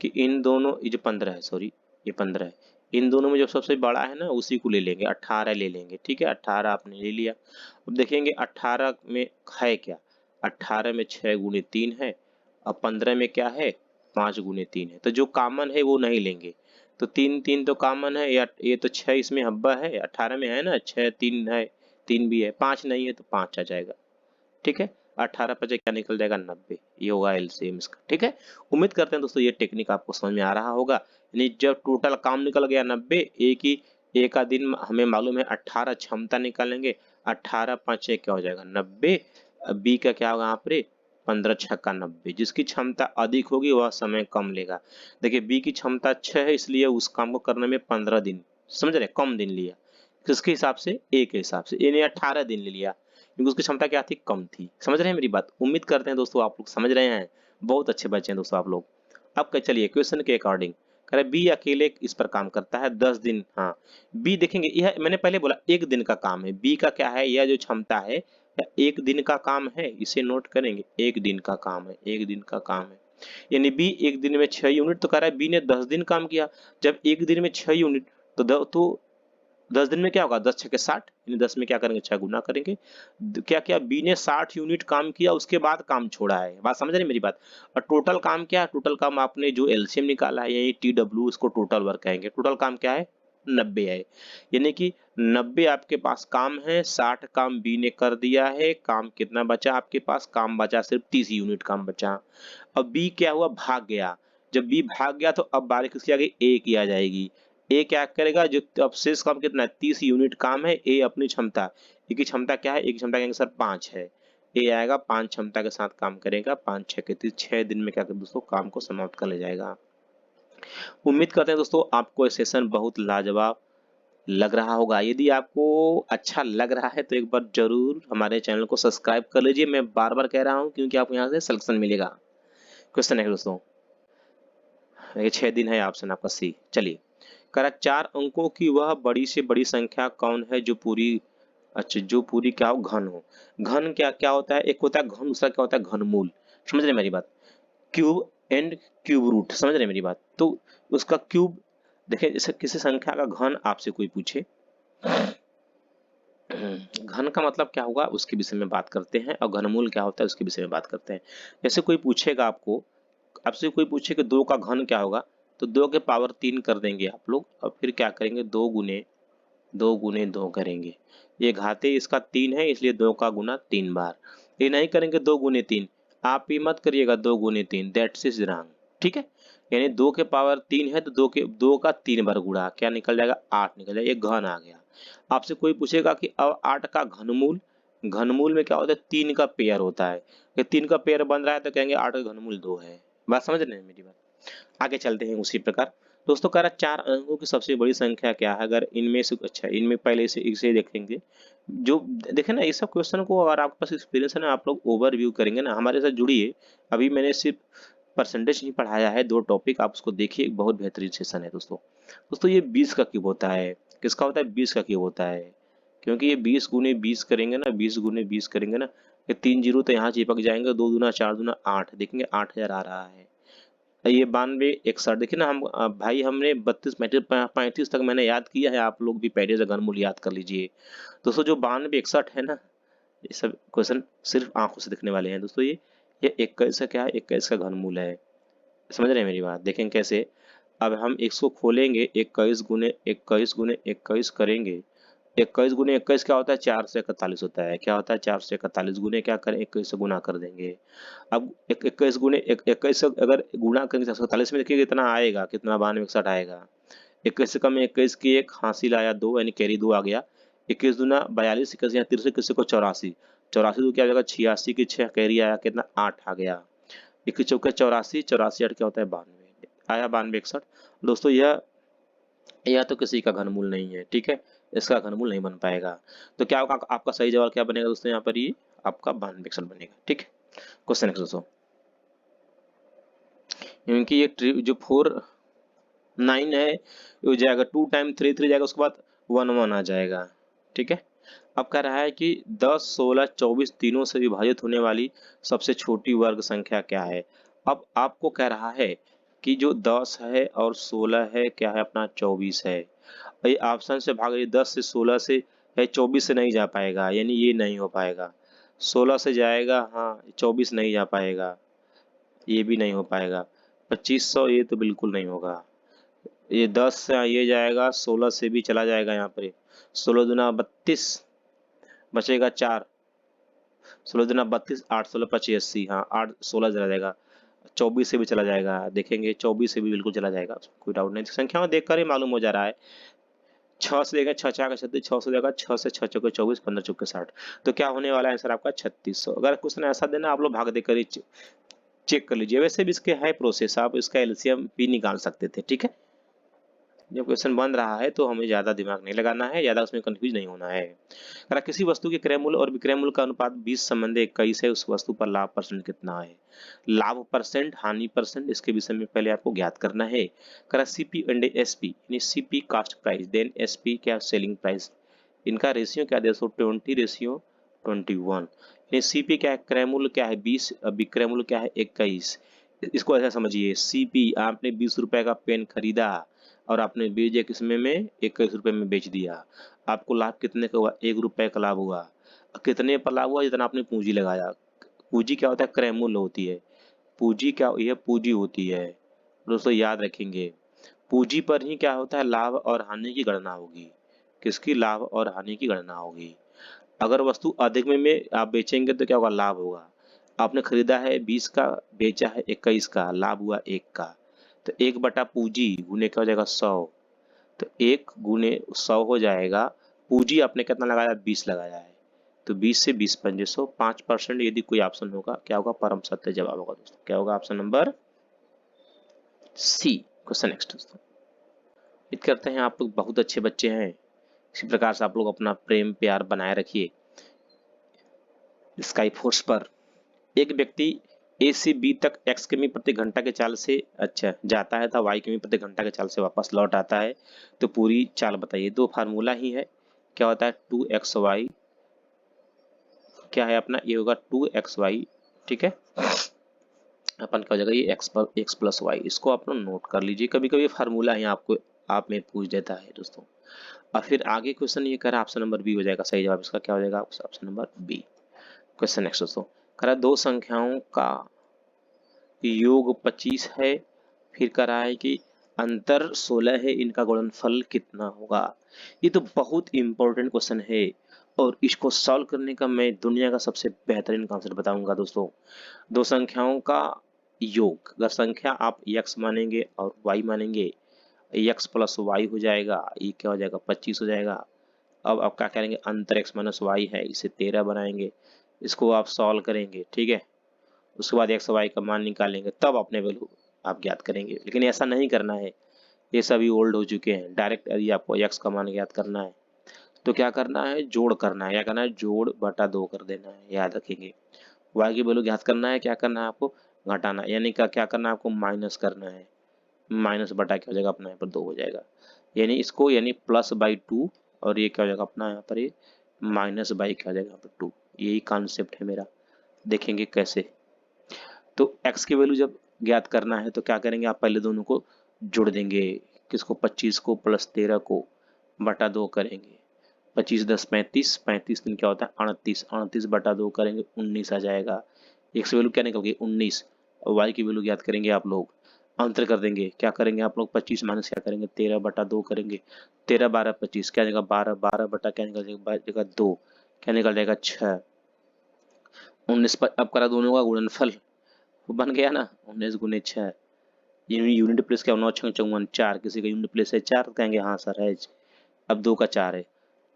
कि इन दोनों, ये जो 15 है, सॉरी ये 15 है, इन दोनों में जो सबसे बड़ा है ना उसी को ले लेंगे, 18 ले लेंगे। ठीक है, 18 आपने ले लिया। अब देखेंगे 18 में है क्या, 18 में 6 गुणे 3 है, और 15 में क्या है 5 गुणे 3 है। तो जो कॉमन है वो नहीं लेंगे, तो 3 3 तो कॉमन है, या ये तो 6 इसमें हब्बा है, 18 में है ना 6, 3 है, 3 भी है, 5 नहीं है तो 5 आ जाएगा। ठीक है, 18 पचे क्या निकल जाएगा 90, ये होगा एलसीएम इसका। ठीक है, उम्मीद करते हैं दोस्तों ये टेक्निक आपको समझ में आ रहा होगा। यानी जब टोटल काम निकल गया 90, एक का दिन हमें मालूम है 18 क्षमता निकालेंगे, 18 5 क्या हो जाएगा 90। बी का क्या होगा यहाँ पर 15 छक्का 90, जिसकी क्षमता अधिक होगी वह समय कम लेगा। देखिए बी की क्षमता 6 है, इसलिए उस काम को करने में 15 दिन, समझ रहे, कम दिन लिया। किसके हिसाब से, ए के हिसाब से, यानी 18 दिन ले लिया, क्योंकि उसकी क्षमता क्या थी, कम थी। समझ रहे हैं मेरी बात? उम्मीद करते हैं दोस्तों आप लोग समझ रहे हैं, बहुत अच्छे बच्चे हैं दोस्तों आप लोग। अब चलिए क्वेश्चन के अकॉर्डिंग, कह रहे बी अकेले इस पर काम करता है 10 दिन। हाँ, बी देखेंगे, यह मैंने पहले बोला एक दिन का काम है, बी का क्या है, यह जो क्षमता है एक दिन का काम है, इसे नोट करेंगे, एक दिन का काम है, एक दिन का काम है। यानी बी एक दिन में 6 यूनिट, तो कह रहा है बी ने 10 दिन काम किया। जब एक दिन में 6 यूनिट, तो 10 दिन में क्या होगा, 10 छक्के 60, यानी 10 में क्या करेंगे 6 गुना करेंगे। क्या क्या बी ने 60 यूनिट काम किया, उसके बाद काम छोड़ा है। बात समझ रहे हैं मेरी बात? और टोटल काम क्या है, टोटल काम आपने जो एलसीएम निकाला है, यही टी डब्ल्यू, इसको टोटल वर्क कहेंगे। टोटल काम क्या है 90 है, यानी कि 90 आपके पास काम है, 60 काम बी ने कर दिया है। काम कितना बचा आपके पास, काम बचा सिर्फ 30 यूनिट काम बचा। अब बी क्या हुआ, भाग गया। जब बी भाग गया तो अब बारी किसकी आ गई, ए की आ जाएगी। ए क्या करेगा, जो अब शेष काम कितना है 30 यूनिट काम है, ए अपनी क्षमता, ए की क्षमता क्या है, ए की क्षमता कहेंगे सर 5 है, ए आएगा 5 क्षमता के साथ काम करेगा, 5 6 के 30, 6 दिन में क्या कर दोस्तों काम को समाप्त कर ले जाएगा। उम्मीद करते हैं दोस्तों आपको ये सेशन बहुत लाजवाब लग रहा होगा। यदि आपको अच्छा लग रहा है तो एक बार जरूर हमारे चैनल को सब्सक्राइब कर लीजिए, मैं बार बार कह रहा हूँ क्योंकि आपको यहाँ से सिलेक्शन मिलेगा। क्वेश्चन है दोस्तों, 6 दिन है, ऑप्शन आपका सी। चलिए, करा 4 अंकों की वह बड़ी से बड़ी संख्या कौन है जो पूरी, अच्छा जो पूरी क्या हो, घन हो। घन क्या क्या होता है, एक होता है घन, दूसरा क्या होता है घनमूल। समझ रहे मेरी बात? क्यूब एंड क्यूब रूट, समझ रहे मेरी बात? तो उसका क्यूब, देखिए जैसे किसी संख्या का घन आपसे कोई पूछे, घन का मतलब क्या होगा उसके विषय में बात करते हैं, और घनमूल क्या होता है उसके विषय में बात करते हैं। जैसे कोई पूछेगा आपको, आपसे कोई पूछे कि 2 का घन क्या होगा, तो 2 के पावर 3 कर देंगे आप लोग, और फिर क्या करेंगे 2 गुने 2 करेंगे। ये घाते इसका 3 है, इसलिए 2 का गुना 3 बार। ये नहीं करेंगे 2 गुने 3, आप ही मत करिएगा 2 गुने 3, दैट्स इज रॉन्ग। ठीक है, यानी 2 के पावर 3 है तो 2 का 3 बार गुणा, क्या निकल जाएगा? 8 निकल जाएगा, ये घन आ गया। आपसे कोई पूछेगा कि अब 8 का घनमूल, घनमूल में क्या होता है? 3 का पेयर होता है। ये 3 का पेयर बन रहा है तो कहेंगे 8 का घनमूल 2 है। बात समझ रहे हैं मेरी बात? आगे चलते हैं उसी प्रकार। दोस्तों कह रहा 4 अंकों की सबसे बड़ी संख्या क्या है? अगर इनमें से, अच्छा इनमें पहले से इसे देखेंगे। जो देखे ना, ये सब क्वेश्चन को अगर आपके पास एक्सपीरियंस है ना, आप लोग ओवरव्यू करेंगे ना, हमारे साथ जुड़िए। अभी मैंने सिर्फ परसेंटेज नहीं पढ़ाया है, 2 टॉपिक आप उसको देखिए, बहुत बेहतरीन सेशन है दोस्तों। दोस्तों ये 20 का क्यूब होता है। किसका होता है? 20 का क्यूब होता है। क्योंकि ये 20 गुने 20 करेंगे ना, 20 गुने 20 करेंगे ना, ये 3 जीरो तो यहाँ चिपक जाएंगे, 2 दूना 4 दूना 8, देखेंगे 8000 आ रहा है। ये 92 61, देखिए ना, हम भाई हमने 32 35 तक मैंने याद किया है, आप लोग भी पहले से घनमूल याद कर लीजिए। दोस्तों जो 92 61 है ना, ये सब क्वेश्चन सिर्फ आंखों से दिखने वाले हैं दोस्तों। ये 21 का क्या है? 21 का घनमूल है। समझ रहे हैं मेरी बात? देखें कैसे। अब हम इसको खोलेंगे, 21 करेंगे। 21 क्या होता है? 441 होता है। क्या होता है? 441 गुने क्या करें? 21 से गुना कर देंगे। अब 21 गुने 21 से अगर गुना करेंगे 441 में, देखिए कितना आएगा, कितना 92 61 आएगा। 21 से कम में 21 की एक हासिल आया 2, यानी कैरी 2 आ गया। 21 दूना 42, 21 यहाँ 63, किसी को 84, 84 तो क्या हो जाएगा? 86 की 6 कैरी आया, कितना? 8 आ गया। 21 चौके 84, 84 8 क्या होता है? 92 आया, 92 61। दोस्तों यह तो किसी का घनमूल नहीं है, ठीक है, इसका घनमूल नहीं बन पाएगा। तो क्या होगा? आपका सही जवाब क्या बनेगा दोस्तों? यहाँ पर ये आपका 92 61 बनेगा, ठीक है। क्वेश्चन नेक्स्ट दोस्तों, क्योंकि ये जो 4 9 है, ये हो जाएगा 2 टाइम 3 3 जाएगा, उसके बाद 1 1 आ जाएगा, ठीक है। अब कह रहा है कि 10 16 24 तीनों से विभाजित होने वाली सबसे छोटी वर्ग संख्या क्या है? अब आपको कह रहा है कि जो 10 है और 16 है, क्या है अपना? 24 है। ये ऑप्शन से भाग रही, 10 से 16 से है, 24 से नहीं जा पाएगा, यानी ये नहीं हो पाएगा। 16 से जाएगा, हाँ, 24 नहीं जा पाएगा, ये भी नहीं हो पाएगा। 2500 ये तो बिल्कुल नहीं होगा। ये 10 से ये जाएगा, 16 से भी चला जाएगा यहाँ पर। 16 दुना 32, बचेगा 4, 16 दुना 32, 8 16 25 80, हाँ 8 16 चला जाएगा। 24 से भी चला जाएगा, देखेंगे 24 से भी बिल्कुल चला जाएगा, कोई डाउट नहीं, संख्या में देख कर ही मालूम हो जा रहा है। 6 से देखें, 6 4 का 36, 6 से देगा 6 से 6 चौके 24, 15 चौके 60, तो क्या होने वाला है आंसर आपका? 3600। अगर क्वेश्चन ऐसा देना, आप लोग भाग देकर ही चेक कर लीजिए। वैसे भी इसके है प्रोसेस, आप इसका एलसीएम भी निकाल सकते थे, ठीक है। जब क्वेश्चन बन रहा है तो हमें ज्यादा दिमाग नहीं लगाना है, ज्यादा उसमें कंफ्यूज नहीं होना है। अगर किसी वस्तु के क्रय मूल्य और विक्रय मूल्य का अनुपात 20 संबंध 21 है, उस वस्तु पर लाभ परसेंट कितना है? लाभ परसेंट, हानि परसेंट, इसके विषय में पहले आपको ज्ञात करना है। करा सीपी एंड एसपी, यानी CP cost price, then SP क्या? Selling price. इनका रेशियो क्या? 20 रेशियो 21। यानी सीपी क्या है? क्रय मूल्य क्या है? 20, विक्रय मूल्य क्या है? 21। इसको ऐसा समझिए, सीपी, आपने 20 रुपए का पेन खरीदा और आपने बीज एक इसमें में 21 रुपए में बेच दिया, आपको लाभ कितने का हुआ? 1 रुपए का लाभ हुआ। कितने पर लाभ हुआ? जितना आपने पूंजी लगाया। पूंजी क्या होता है? क्रय मूल्य होती है। पूंजी क्या? यह पूंजी होती है। दोस्तों याद रखेंगे, पूंजी पर ही क्या होता है? लाभ और हानि की गणना होगी। किसकी? लाभ और हानि की गणना होगी। अगर वस्तु अधिक में आप बेचेंगे तो क्या होगा? लाभ होगा। आपने खरीदा है 20 का, बेचा है 21 का, लाभ हुआ 1 का। तो 1 बटा पूंजी गुने क्या हो जाएगा? 100। तो 1 गुने 100 हो जाएगा। पूंजी आपने कितना लगाया? 20 लगाया है, तो 20 से 20 पंजे 100, 5%। यदि कोई ऑप्शन होगा, क्या होगा? परम सत्य जवाब होगा दोस्तों। क्या होगा? Option number C. Question next दोस्तों, उम्मीद करते हैं आप लोग बहुत अच्छे बच्चे हैं। इसी प्रकार से आप लोग अपना प्रेम प्यार बनाए रखिए स्काई फोर्स पर। एक व्यक्ति ए से बी तक x किमी प्रति घंटा के चाल से अच्छा जाता है, था y किमी प्रति घंटा के चाल से वापस लौट आता है, तो पूरी चाल बताइए। दो फार्मूला ही है, क्या होता है? 2xy, क्या है अपना? ये होगा 2xy, ठीक है। अपन क्या हो जाएगा? ये x प्लस वाई, इसको आप लोग नोट कर लीजिए। कभी कभी फार्मूला है आपको, आप में पूछ देता है दोस्तों। और फिर आगे क्वेश्चन ये करा, ऑप्शन नंबर बी हो जाएगा सही जवाब। इसका क्या हो जाएगा? Option number B. Question next दोस्तों, करा दो संख्याओं का योग 25 है, फिर करा है कि अंतर 16 है, इनका गुणनफल कितना होगा? ये तो बहुत इंपॉर्टेंट क्वेश्चन है, और इसको सॉल्व करने का मैं दुनिया का सबसे बेहतरीन कॉन्सेप्ट बताऊंगा दोस्तों। दो संख्याओं का योग। अगर संख्या आप x मानेंगे और y मानेंगे, x प्लस वाई हो जाएगा, ये क्या हो जाएगा 25 हो जाएगा। अब आप क्या करेंगे, अंतर x माइनस वाई है, इसे 13 बनाएंगे, इसको आप सॉल्व करेंगे, ठीक है। उसके बाद एक्स वाई का मान निकालेंगे, तब अपने वैल्यू आप ज्ञात करेंगे। लेकिन ऐसा नहीं करना है, ये सभी ओल्ड हो चुके हैं। डायरेक्ट यदि आपको एक्स का मान ज्ञात करना है तो क्या करना है, जोड़ करना है। क्या करना है, जोड़ बटा 2 कर देना है, याद रखेंगे। वाई की वैल्यू ज्ञात करना है, क्या करना है आपको, घटाना, यानी क्या करना है आपको, माइनस करना है। माइनस बटा क्या हो जाएगा अपना, यहाँ पर 2 हो जाएगा, यानी इसको यानी प्लस बाई 2, और ये क्या हो जाएगा अपना यहाँ पर, ये माइनस बाई क्या हो जाएगा यहाँ पर 2। यही कॉन्सेप्ट है मेरा, देखेंगे कैसे। तो x की वैल्यू जब ज्ञात करना है तो क्या करेंगे, आप पहले दोनों को जोड़ देंगे। किसको, 25 को प्लस 13 को बटा 2 करेंगे। 25 10 35, 35 दिन क्या होता है 38, 38 बटा 2 करेंगे 19 आ जाएगा। x की वैल्यू क्या निकल गई 19, और y की वैल्यू ज्ञात करेंगे आप लोग, अंतर कर देंगे। क्या करेंगे आप लोग, 25 माइनस क्या करेंगे 13 बटा 2 करेंगे। 13 12 25 क्या निकलेगा 12, 12 बटा क्या निकल जाएगा 2, क्या निकल जाएगा 6। 19 पर अब करा दोनों का गुणनफल, वो बन गया ना 19 गुने 6। यूनिट प्लेस क्या, 9 6 54 4, किसी का यूनिट प्लेस है 4 तो कहेंगे हाँ सर है। अब 2 का 4 है,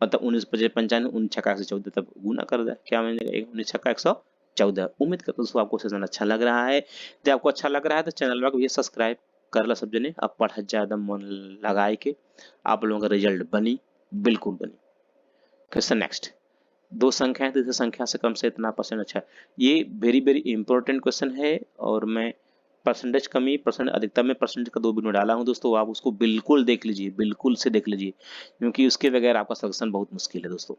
मतलब 19 25 95, 19 छक्का 114, तब गुना कर दे, क्या मिलेगा 19 छक्का 114। उम्मीद करता हूँ दोस्तों आपको सेशन अच्छा लग रहा है। यदि आपको अच्छा लग रहा है तो चैनल को ये सब्सक्राइब कर ला सब जने, अब पढ़ा ज्यादा मन लगाए के आप लोगों का रिजल्ट बनी, बिल्कुल बनी। क्वेश्चन नेक्स्ट, दो संख्याएं तीसरी संख्या से कम से इतना परसेंट अच्छा है। ये वेरी वेरी इंपॉर्टेंट क्वेश्चन है, और मैं परसेंटेज कमी परसेंट अधिकतम में परसेंटेज का 2 वीडियो डाला हूं दोस्तों, आप उसको बिल्कुल देख लीजिए, बिल्कुल से देख लीजिए, क्योंकि उसके बगैर आपका सिलेक्शन बहुत मुश्किल है दोस्तों।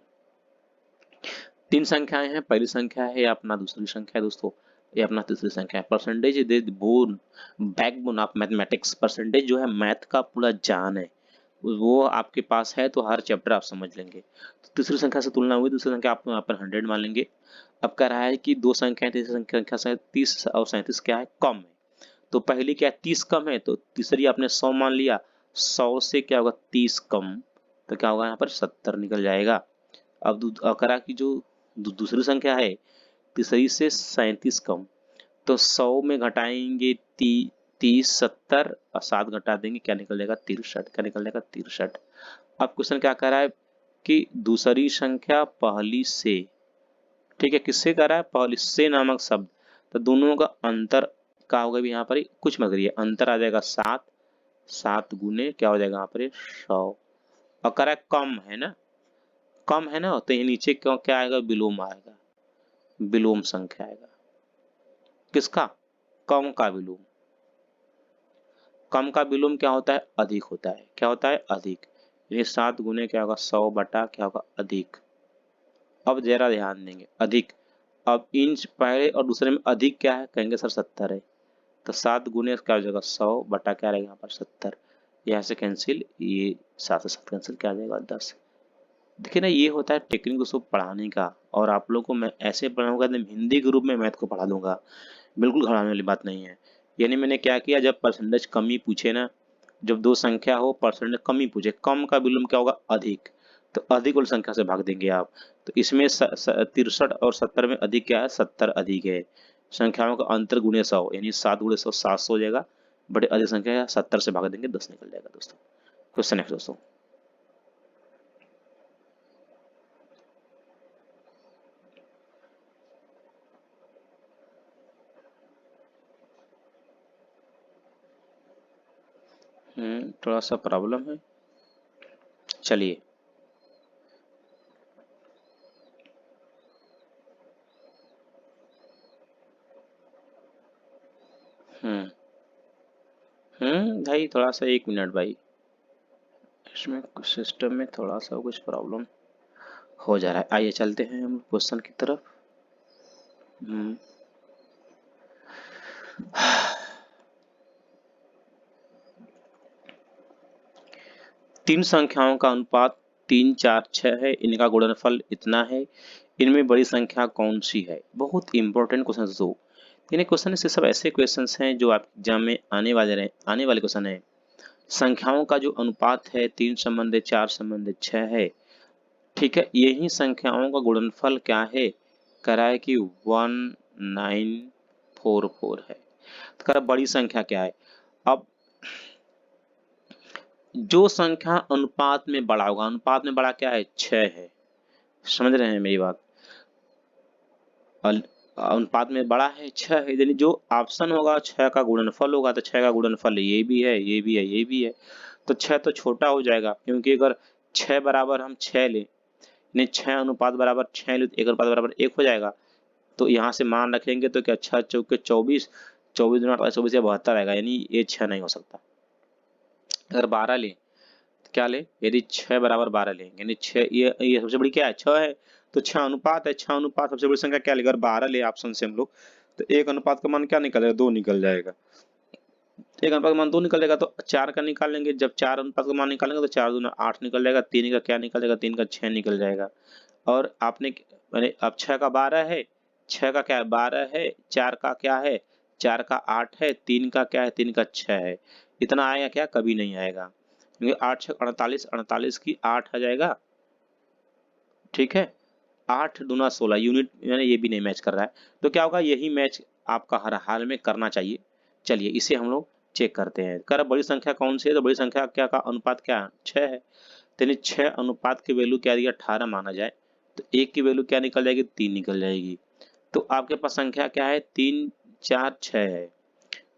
3 संख्याएं हैं, पहली संख्या है अपना, दूसरी संख्या है दोस्तों ये अपना, तीसरी संख्या है। Percentage is bone backbone of mathematics, percentage जो है मैथ का पूरा जान है, वो आपके पास है तो हर चैप्टर आप समझ लेंगे। तो तीसरी संख्या से तुलना हुई, दूसरी संख्या आप यहाँ पर 100 मान लेंगे। अब कह रहा है कि दो संख्याएं, तीसरी संख्या से 30 और 37 क्या है, कम है। तो पहली क्या है 30 कम है, तो तीसरी आपने 100 मान लिया, 100 से क्या होगा 30 कम, तो क्या होगा यहाँ पर 70 निकल जाएगा। अब करा कि जो दूसरी संख्या है तीसरी से 37 कम, तो 100 में घटाएंगे 30 70 और 7 घटा देंगे, क्या निकल जाएगा 63, क्या निकल जाएगा 63। अब क्वेश्चन क्या कह रहा है कि दूसरी संख्या पहली से, ठीक है, किससे कह रहा है, पहली से नामक शब्द, तो दोनों का अंतर क्या होगा भी यहाँ पर कुछ मत करिए, अंतर आ जाएगा 7, 7 गुने क्या हो जाएगा यहाँ पर 100। और कह रहा है कम है ना, कम है ना, तो ये नीचे क्यों क्या आएगा, विलोम आएगा, विलोम संख्या आएगा। किसका, कम का विलोम। कम का विलोम क्या होता है, अधिक होता है, क्या होता है अधिक, ये 7 गुने क्या होगा 100 बटा क्या होगा अधिक। अब जरा ध्यान देंगे अधिक, अब इंच पहले और दूसरे में अधिक क्या है, कहेंगे सर 70 है, तो 7 गुने क्या हो जाएगा 100 बटा क्या रहेगा यहाँ पर 70, यहाँ से कैंसिल, ये 7 से 7 कैंसिल, क्या आ जाएगा 10। देखिए ना, ये होता है टेक्निक दोस्तों पढ़ाने का, और आप लोगों को मैं ऐसे पढ़ाऊंगा, हिंदी के रूप में मैथ को पढ़ा दूंगा, बिल्कुल घबराने वाली बात नहीं है। यानी मैंने क्या किया, जब परसेंटेज कमी पूछे ना, जब दो संख्या हो परसेंटेज कमी पूछे, कम का विलोम क्या होगा अधिक, तो अधिक वाली संख्या से भाग देंगे आप। तो इसमें 63 और 70 में अधिक क्या है, 70 अधिक है। संख्याओं का अंतर गुणे 100, यानी 7 गुणे 100 700 हो जाएगा, बड़े अधिक संख्या है 70 से भाग देंगे 10 निकल जाएगा दोस्तों। क्वेश्चन नेक्स्ट दोस्तों, थोड़ा सा प्रॉब्लम है, चलिए। भाई थोड़ा सा 1 मिनट भाई, इसमें सिस्टम में थोड़ा सा कुछ प्रॉब्लम हो जा रहा है। आइए चलते हैं हम क्वेश्चन की तरफ। हम्म, तीन संख्याओं का अनुपात 3 4 6 है, इनका गुणनफल इतना है, इनमें बड़ी संख्या कौन सी है। बहुत इंपॉर्टेंट क्वेश्चन दोस्तों, तीन क्वेश्चन से सब ऐसे क्वेश्चंस हैं जो आप एग्जाम में आने वाले क्वेश्चन है। संख्याओं का जो अनुपात है 3 संबंधित 4 संबंधित 6 है, ठीक है, यही संख्याओं का गुणनफल क्या है, करा है कि 1944 है। तो कह रहा बड़ी संख्या क्या है। अब जो संख्या अनुपात में बड़ा होगा, अनुपात में बड़ा क्या है, 6 है, समझ रहे हैं मेरी बात। अनुपात में बड़ा है 6 है, यानी जो ऑप्शन होगा 6 का गुणनफल होगा, तो 6 का गुणनफल ये भी है, ये भी है, ये भी है, तो 6 तो छोटा हो जाएगा, क्योंकि अगर 6 बराबर हम 6 ले, यानी 6 अनुपात बराबर 6 ले तो 1 अनुपात बराबर 1 हो जाएगा। तो यहाँ से मान रखेंगे तो क्या 6 चौके 24, 24 दूना 24 या 72 आएगा, यानी ये 6 नहीं हो सकता। अगर 12 ले तो क्या ले, यदि 6 बराबर 12 लेंगे, यानी 6, ये सबसे बड़ी क्या है, 6 है, तो 6 अनुपात है, 6 अनुपात सबसे बड़ी संख्या क्या लेगा, अगर 12 ले ऑप्शन से हम लोग, तो 1 अनुपात का मान क्या निकल जाएगा, 2 निकल जाएगा। 1 अनुपात का मान 2 निकल जाएगा, तो 4 का निकाल लेंगे, जब 4 अनुपात का मान निकालेंगे तो 4 दूना 8 निकल जाएगा, 3 का क्या निकल जाएगा, 3 का 6 निकल जाएगा। और आपने मैंने अब 6 का 12 है, 6 का क्या है 12 है, 4 का क्या है, 4 का 8 है, 3 का क्या है, 3 का 6 है। इतना आएगा क्या, कभी नहीं आएगा, क्योंकि 8 6 48, 48 की 8 आ जाएगा, ठीक है। 8 दूना 16 यूनिट, यानी ये भी नहीं मैच कर रहा है, तो क्या होगा, यही मैच आपका हर हाल में करना चाहिए। चलिए इसे हम लोग चेक करते हैं। कर बड़ी संख्या कौन सी है, तो बड़ी संख्या क्या का अनुपात क्या है, 6 है, यानी 6 अनुपात की वैल्यू क्या दिया, 18 माना जाए, तो 1 की वैल्यू क्या निकल जाएगी, 3 निकल जाएगी। तो आपके पास संख्या क्या है, 3 4 6 है,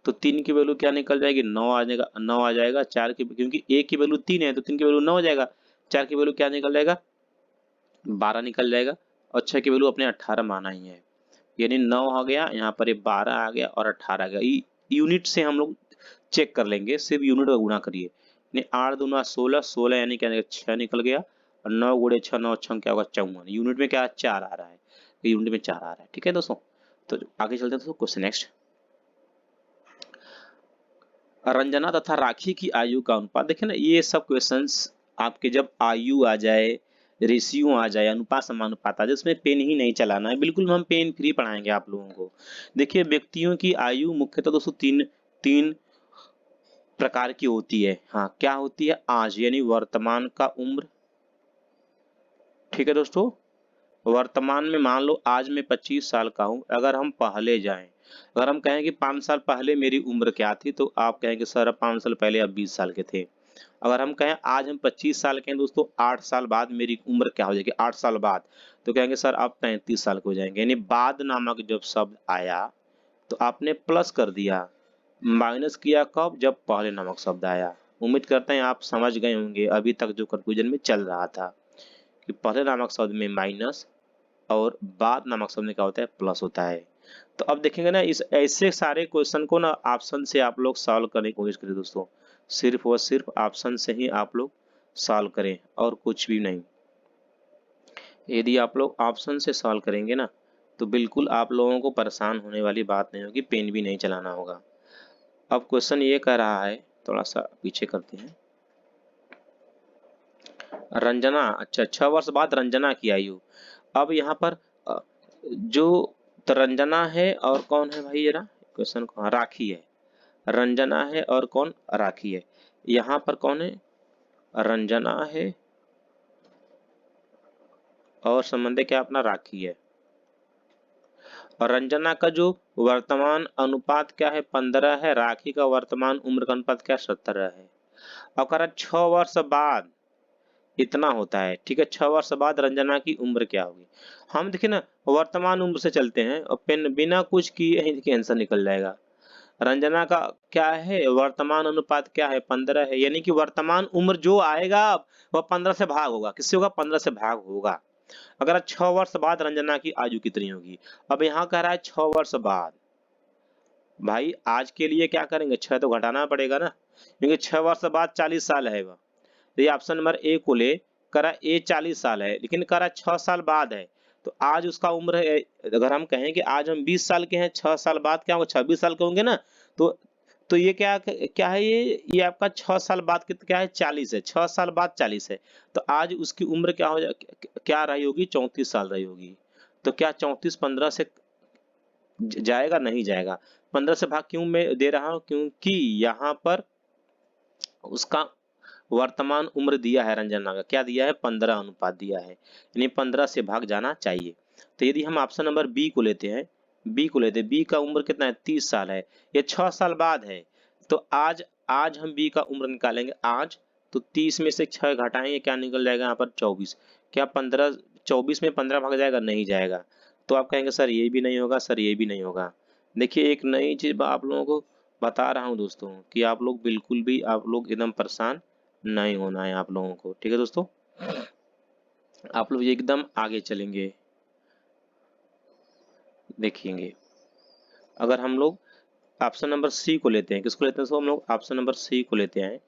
तो 3 की वैल्यू क्या निकल जाएगी, 9 आ जाएगा, 9 आ जाएगा। 4 की, क्योंकि 1 की वैल्यू 3 है तो 3 की वैल्यू 9 हो जाएगा, 4 की वैल्यू क्या निकल जाएगा, 12 निकल जाएगा, और 6 की वैल्यू अपने 18 माना ही है, यानी 9 आ गया, यहाँ पर ये 12 आ गया और 18 आ गया। यूनिट से हम लोग चेक कर लेंगे, सिर्फ यूनिट का गुणा करिए, यानी 8 दूना 16, 16 यानी क्या 6 निकल गया, और 9 गुणे 6, 9 6 क्या होगा 54, यूनिट में क्या 4 आ रहा है, यूनिट में 4 आ रहा है, ठीक है दोस्तों। तो आगे चलते हैं दोस्तों, क्वेश्चन नेक्स्ट। रंजना तथा राखी की आयु का अनुपात, देखिए ना ये सब क्वेश्चंस आपके जब आयु आ जाए, रेशियो आ जाए, अनुपात समानुपात आ जाए, उसमें पेन ही नहीं चलाना है, बिल्कुल हम पेन फ्री पढ़ाएंगे आप लोगों को। देखिए व्यक्तियों की आयु मुख्यतः दोस्तों तीन तीन प्रकार की होती है। हाँ क्या होती है, आज यानी वर्तमान का उम्र, ठीक है दोस्तों, वर्तमान में मान लो आज मैं 25 साल का हूं, अगर हम पहले जाएं, अगर हम कहें कि 5 साल पहले मेरी उम्र क्या थी, तो आप कहेंगे सर 5 साल पहले आप 20 साल के थे। अगर हम कहें आज हम 25 साल के हैं दोस्तों, 8 साल बाद मेरी उम्र क्या हो जाएगी, 8 साल बाद, तो कहेंगे सर आप 35 साल के हो जाएंगे। यानी बाद नामक जब शब्द आया तो आपने प्लस कर दिया, माइनस किया कब, जब पहले नामक शब्द आया। उम्मीद करते हैं आप समझ गए होंगे, अभी तक जो कंफ्यूजन में चल रहा था कि पहले नामक शब्द में माइनस और बाद नामक शब्द में क्या होता है, प्लस होता है। तो अब देखेंगे ना, इस ऐसे सारे क्वेश्चन को ना ऑप्शन से आप लोग सॉल्व करने की कोशिश करें दोस्तों, सिर्फ और सिर्फ ऑप्शन से ही आप लोग सॉल्व करें और कुछ भी नहीं। यदि आप लोग ऑप्शन से सॉल्व करेंगे ना, तो बिल्कुल आप लोगों को परेशान होने वाली बात नहीं होगी, पेन भी नहीं चलाना होगा। अब क्वेश्चन ये कह रहा है, थोड़ा सा पीछे करते हैं। रंजना, अच्छा 6 वर्ष बाद रंजना की आयु। अब यहाँ पर जो रंजना है और कौन है भाई, जरा क्वेश्चन को, राखी है, रंजना है और कौन, राखी है। यहाँ पर कौन है, रंजना है और संबंध क्या अपना, राखी है। और रंजना का जो वर्तमान अनुपात क्या है, 15 है, राखी का वर्तमान उम्र का अनुपात क्या 17 है। और कह रहा 6 वर्ष बाद इतना होता है, ठीक है, 6 वर्ष बाद रंजना की उम्र क्या होगी। हम देखिए ना वर्तमान उम्र से चलते हैं और पेन बिना कुछ किए ही देखिए आंसर निकल जाएगा। रंजना का क्या है, वर्तमान अनुपात क्या है 15 है, यानी कि वर्तमान उम्र जो आएगा वह 15 से भाग होगा, किससे होगा, 15 से भाग होगा। अगर 6 वर्ष बाद रंजना की आयु कितनी होगी। अब यहाँ कह रहा है 6 वर्ष बाद, भाई आज के लिए क्या करेंगे, 6 तो घटाना पड़ेगा ना, क्योंकि 6 वर्ष बाद 40 साल है वह। तो ये ऑप्शन नंबर ए को ले, करा ए 40 साल है, लेकिन करा 6 साल बाद है, तो आज उसका उम्र है, अगर हम कहें कि आज हम 20 साल के हैं, 6 साल बाद क्या होगा, 26 साल के होंगे ना, तो ये क्या क्या है, ये आपका 6 साल बाद क्या है, 40 है, 6 साल बाद 40 है, तो आज उसकी उम्र क्या हो क्या रही होगी, 34 साल रही होगी। तो क्या 34 15 से जाएगा, नहीं जाएगा। 15 से भाग क्यों मैं दे रहा हूं, क्योंकि यहाँ पर उसका वर्तमान उम्र दिया है रंजना का, क्या दिया है, 15 अनुपात दिया है, यानी 15 से भाग जाना चाहिए। तो यदि हम ऑप्शन नंबर बी को लेते हैं, बी को लेते हैं। बी का उम्र कितना है? 30 साल है। ये 6 साल बाद है। तो आज आज हम बी का उम्र निकालेंगे आज। तो 30 में से 6 घटाएंगे, क्या निकल जाएगा यहाँ पर? 24। क्या 15 24 में 15 भाग जाएगा? नहीं जाएगा। तो आप कहेंगे सर ये भी नहीं होगा, सर ये भी नहीं होगा। देखिए एक नई चीज आप लोगों को बता रहा हूँ दोस्तों, कि आप लोग बिल्कुल भी आप लोग एकदम परेशान नहीं होना है आप लोगों को, ठीक है दोस्तों। आप लोग एकदम आगे चलेंगे, देखेंगे। अगर हम लोग ऑप्शन नंबर सी को लेते हैं, किसको लेते हैं? सो हम लोग ऑप्शन नंबर सी को लेते हैं।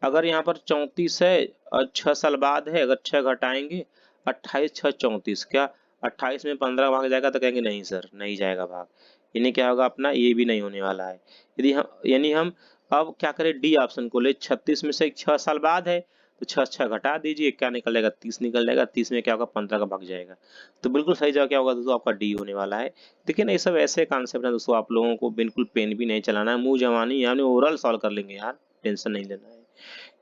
अगर यहाँ पर 34 है और 6 साल बाद है, अगर 6 घटाएंगे 28 6 34, क्या 28 में 15 भाग जाएगा? तो कहेंगे नहीं सर नहीं जाएगा भाग। यानी क्या होगा अपना? ये भी नहीं होने वाला है। यदि हम यानी हम अब क्या करें? डी ऑप्शन को ले। 36 में से 6 साल बाद है, तो 6 6 घटा दीजिए, क्या निकल जाएगा? 30 निकल जाएगा। 30 में क्या होगा? 15 का भाग जाएगा। तो बिल्कुल सही जवाब क्या होगा दोस्तों? आपका डी होने वाला है। देखिए ना, ये सब ऐसे कॉन्सेप्ट है दोस्तों, आप लोगों को बिल्कुल पेन भी नहीं चलाना है, मुंह जवानी यानी ओरल सॉल्व कर लेंगे यार, टेंशन नहीं लेना है।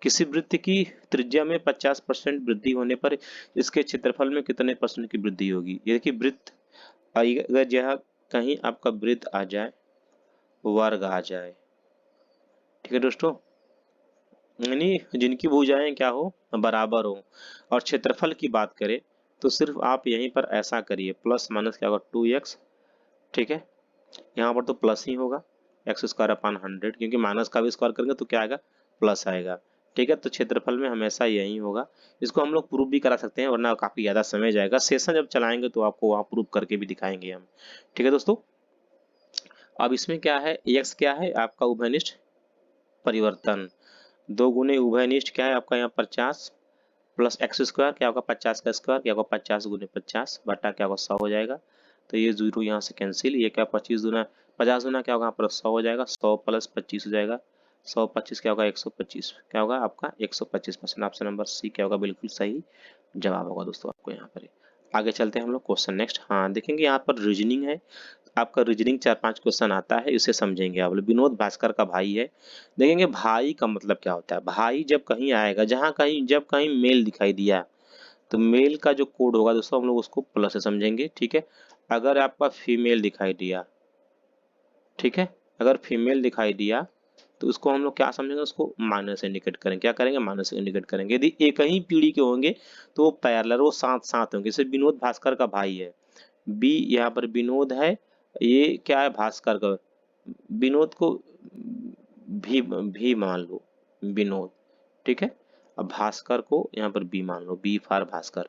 किसी वृत्त की त्रिज्या में 50% वृद्धि होने पर इसके क्षेत्रफल में कितने परसेंट की वृद्धि होगी? ये देखिए वृत्त, अगर जहाँ कहीं आपका वृत्त आ जाए, वर्ग आ जाए, ठीक है दोस्तों, यानी जिनकी भुजाएं क्या हो? बराबर हो, और क्षेत्रफल की बात करें तो सिर्फ आप यहीं पर ऐसा करिए, प्लस माइनस क्या होगा? 2x, ठीक है। यहाँ पर तो प्लस ही होगा, x² / 100, क्योंकि माइनस का भी स्क्वायर करेंगे तो क्या आएगा? प्लस आएगा, ठीक है। तो क्षेत्रफल में हमेशा यही होगा। इसको हम लोग प्रूव भी करा सकते हैं, वरना काफी ज्यादा समय जाएगा। सेशन जब चलाएंगे तो आपको वहाँ प्रूव करके भी दिखाएंगे हम, ठीक है दोस्तों। अब इसमें क्या है? x क्या है? आपका उभयनिष्ठ परिवर्तन। 2 गुने उभयनिष्ठ क्या है आपका? यहाँ 50 प्लस x² क्या होगा? 50 का स्क्वायर क्या होगा? 50 गुने 50 बटा क्या होगा? 100 हो जाएगा। तो ये जीरो यहाँ से कैंसिल, ये क्या 25 गुना 50 गुना क्या होगा? यहाँ पर 100 हो जाएगा। 100 प्लस 25 हो जाएगा। 100 25 क्या होगा? 125 क्या होगा आपका? 125%। ऑप्शन नंबर सी क्या होगा? बिल्कुल सही जवाब होगा दोस्तों आपको यहाँ पर। आगे चलते हैं हम लोग क्वेश्चन नेक्स्ट। हाँ देखेंगे यहाँ पर रीजनिंग है, आपका रीजनिंग 4-5 क्वेश्चन आता है, इसे समझेंगे आप लोग। विनोद भास्कर का भाई है। देखेंगे भाई का मतलब क्या होता है। भाई जब कहीं आएगा, जहां कहीं जब कहीं मेल दिखाई दिया, तो मेल का जो कोड होगा दोस्तों हम लोग उसको प्लस से समझेंगे, ठीक है। अगर आपका फीमेल दिखाई दिया, ठीक है, अगर फीमेल दिखाई दिया तो उसको हम लोग क्या समझेंगे? उसको माइनस इंडिकेट करेंगे। क्या करेंगे? माइनस इंडिकेट करेंगे। यदि एक ही पीढ़ी के होंगे तो वो पैरेलल, वो साथ साथ होंगे। जैसे विनोद भास्कर का भाई है, बी यहाँ पर विनोद है, ये क्या है? भास्कर का। विनोद को भी मान लो, विनोद, ठीक है। अब भास्कर को यहाँ पर बी मान लो, बी फॉर भास्कर।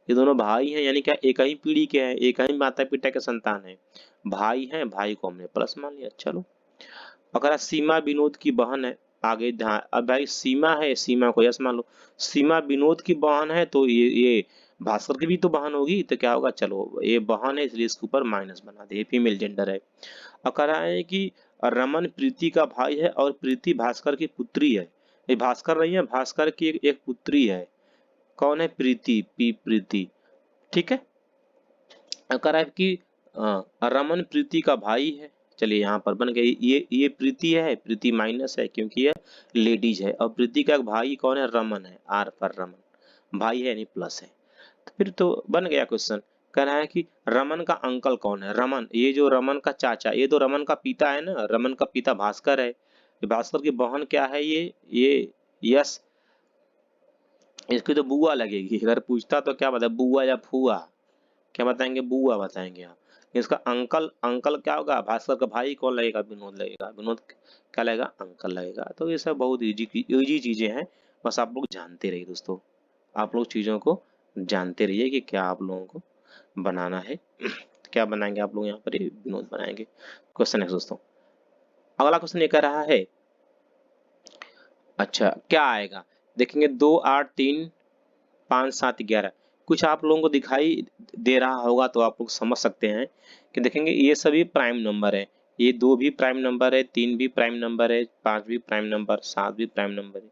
ये दोनों भाई हैं, यानी क्या एक ही पीढ़ी के हैं, एक ही माता पिता के संतान हैं, भाई हैं। भाई को हमने प्लस मान लिया। चलो, अगर सीमा विनोद की बहन है, आगे ध्यान, अब भाई सीमा है, सीमा को यस मान लो। सीमा विनोद की बहन है, तो ये भास्कर की भी तो बहन होगी, तो क्या होगा? चलो ये बहन है इसलिए इसके ऊपर माइनस बना दे, फीमेल जेंडर है। और कह रहा है कि रमन प्रीति का भाई है और प्रीति भास्कर की पुत्री है। ये भास्कर नहीं है, भास्कर की एक पुत्री है। कौन है? प्रीति, प्रीति, ठीक है। और कह रहा है कि रमन प्रीति का भाई है। चलिए यहाँ पर बन गई, ये प्रीति है, प्रीति माइनस है क्योंकि ये लेडीज है, और प्रीति का भाई कौन है? रमन है, आर पर रमन, भाई है यानी प्लस है। तो फिर तो बन गया क्वेश्चन। कह रहा है कि रमन का अंकल कौन है? रमन, ये जो रमन का चाचा, ये तो रमन का पिता है ना, रमन का पिता भास्कर है। भास्कर की बहन क्या है? ये यस, इसकी तो बुआ लगेगी। अगर पूछता तो क्या बता, बुआ या फुआ? क्या बताएंगे? बुआ बताएंगे आप। इसका अंकल, अंकल क्या होगा? भास्कर का भाई कौन लगेगा? विनोद लगेगा। विनोद क्या लगेगा? अंकल लगेगा। तो ये सब बहुत इजी चीजें हैं, बस आप लोग जानते रहिए दोस्तों। आप लोग चीजों को जानते रहिए कि क्या आप लोगों को बनाना है। क्या बनाएंगे आप लोग यहाँ पर? ये विनोद बनाएंगे। क्वेश्चन है दोस्तों। अगला क्वेश्चन ये कह रहा है, अच्छा क्या आएगा? देखेंगे 2 8 3 5 7 11, कुछ आप लोगों को दिखाई दे रहा होगा तो आप लोग समझ सकते हैं कि देखेंगे ये सभी प्राइम नंबर है। ये 2 भी प्राइम नंबर है, 3 भी प्राइम नंबर है, 5 भी प्राइम नंबर, 7 भी प्राइम नंबर है,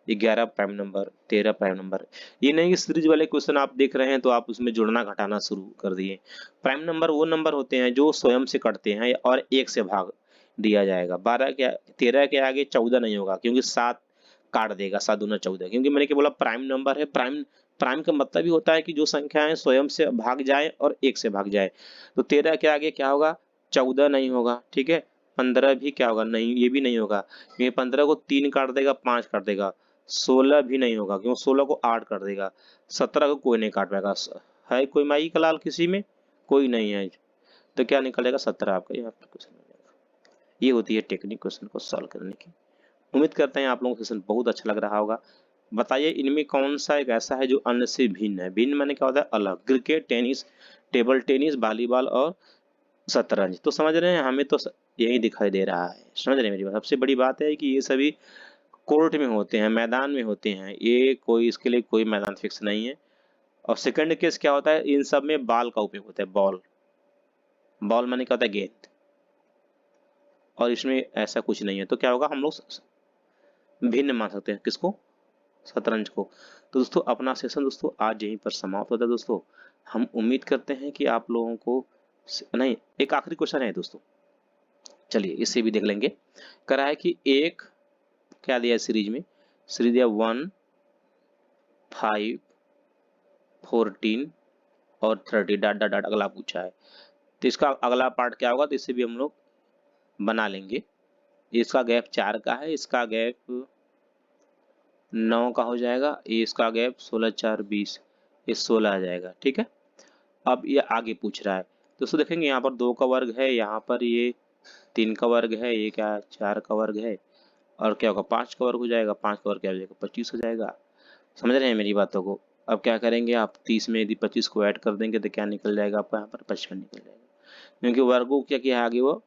11 प्राइम नंबर, 13 प्राइम नंबर है। ये नहीं कि सीरीज वाले क्वेश्चन आप देख रहे हैं तो आप उसमें जोड़ना घटाना शुरू कर दिए। प्राइम नंबर वो नंबर होते हैं जो स्वयं से कटते हैं और 1 से भाग दिया जाएगा। 12 के 13 के आगे 14 नहीं होगा, क्योंकि 7 काट देगा, 7 दूना 14, क्योंकि मैंने क्या बोला? प्राइम नंबर है। प्राइम प्राइम का मतलब ही होता है कि जो संख्याएं स्वयं से भाग जाए और 1 से भाग जाए। तो 13 के आगे क्या होगा? 14 नहीं होगा, ठीक है। 15 भी क्या होगा, नहीं ये भी नहीं होगा, ये 15 को 3 काट देगा, 5 काट देगा। 16 भी नहीं होगा क्यों, 16 को 8 कर देगा। 17 को कोई नहीं काट पाएगा। है कोई माई का लाल किसी में, कोई नहीं है, तो क्या निकलेगा 17 आपका यहाँ पर क्वेश्चन हो जाएगा। ये होती है टेक्निक क्वेश्चन को सॉल्व करने की। उम्मीद करते हैं आप लोगों को सेशन बहुत अच्छा लग रहा होगा। बताइए इनमें कौन सा एक ऐसा है जो अन्य से भिन्न है। भिन्न माने क्या होता है, अलग। Cricket, tennis, table tennis, volleyball और शतरंज, तो समझ रहे हैं, हमें तो यही दिखाई दे रहा है। समझ रहे हैं मेरी बात। सबसे बड़ी बात है कि ये सभी कोर्ट में होते हैं, मैदान में होते हैं, ये कोई इसके लिए कोई मैदान फिक्स नहीं है। और सेकंड केस क्या होता है, इन सब में बॉल का उपयोग होता है। बॉल, बॉल माने क्या होता है, गेंद। और इसमें ऐसा कुछ नहीं है, तो क्या होगा, हम लोग भिन्न मान सकते हैं किसको, शतरंज को। तो दोस्तों अपना सेशन दोस्तों आज यहीं पर समाप्त होता है दोस्तों। हम उम्मीद करते हैं कि आप लोगों को नहीं, एक आखिरी क्वेश्चन है दोस्तों, चलिए इसे भी देख लेंगे। करा है कि एक क्या दिया है सीरीज में, सीरीज दिया 1, 5, 14 और 30 डॉट डॉट डॉट अगला पूछा है। तो इसका अगला पार्ट क्या होगा, तो इसे भी हम लोग बना लेंगे। इसका गैप 4 का है, इसका गैप 9 का हो जाएगा, ये इसका गैप 16 4 20, ये 16 आ जाएगा, ठीक है। अब ये आगे पूछ रहा है दोस्तों, देखेंगे यहाँ पर 2 का वर्ग है, यहाँ पर ये 3 का वर्ग है, ये क्या 4 का वर्ग है, और क्या होगा 5 का वर्ग हो जाएगा, 5 का वर्ग क्या हो जाएगा 25 हो जाएगा। समझ रहे हैं मेरी बातों को। अब क्या करेंगे आप, 30 में यदि 25 को ऐड कर देंगे तो क्या निकल जाएगा आपका, यहाँ पर 55 निकल जाएगा, क्योंकि वर्ग को क्या किया है आगे वो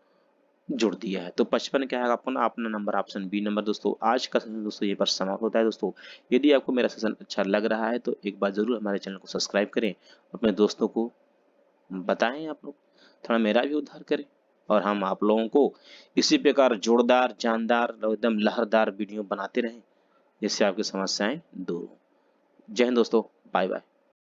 जुड़ दिया है। तो 55 क्या है आपका अपना नंबर, ऑप्शन बी नंबर। दोस्तों आज का सेशन दोस्तों ये पर समाप्त होता है दोस्तों। यदि आपको मेरा सेशन अच्छा लग रहा है तो एक बार जरूर हमारे चैनल को सब्सक्राइब करें, अपने दोस्तों को बताएं, आप लोग थोड़ा मेरा भी उद्धार करें, और हम आप लोगों को इसी प्रकार जोरदार, जानदार, एकदम लहरदार वीडियो बनाते रहें, जिससे आपकी समस्याएं दूर हो। जय हिंद दोस्तों, बाय बाय।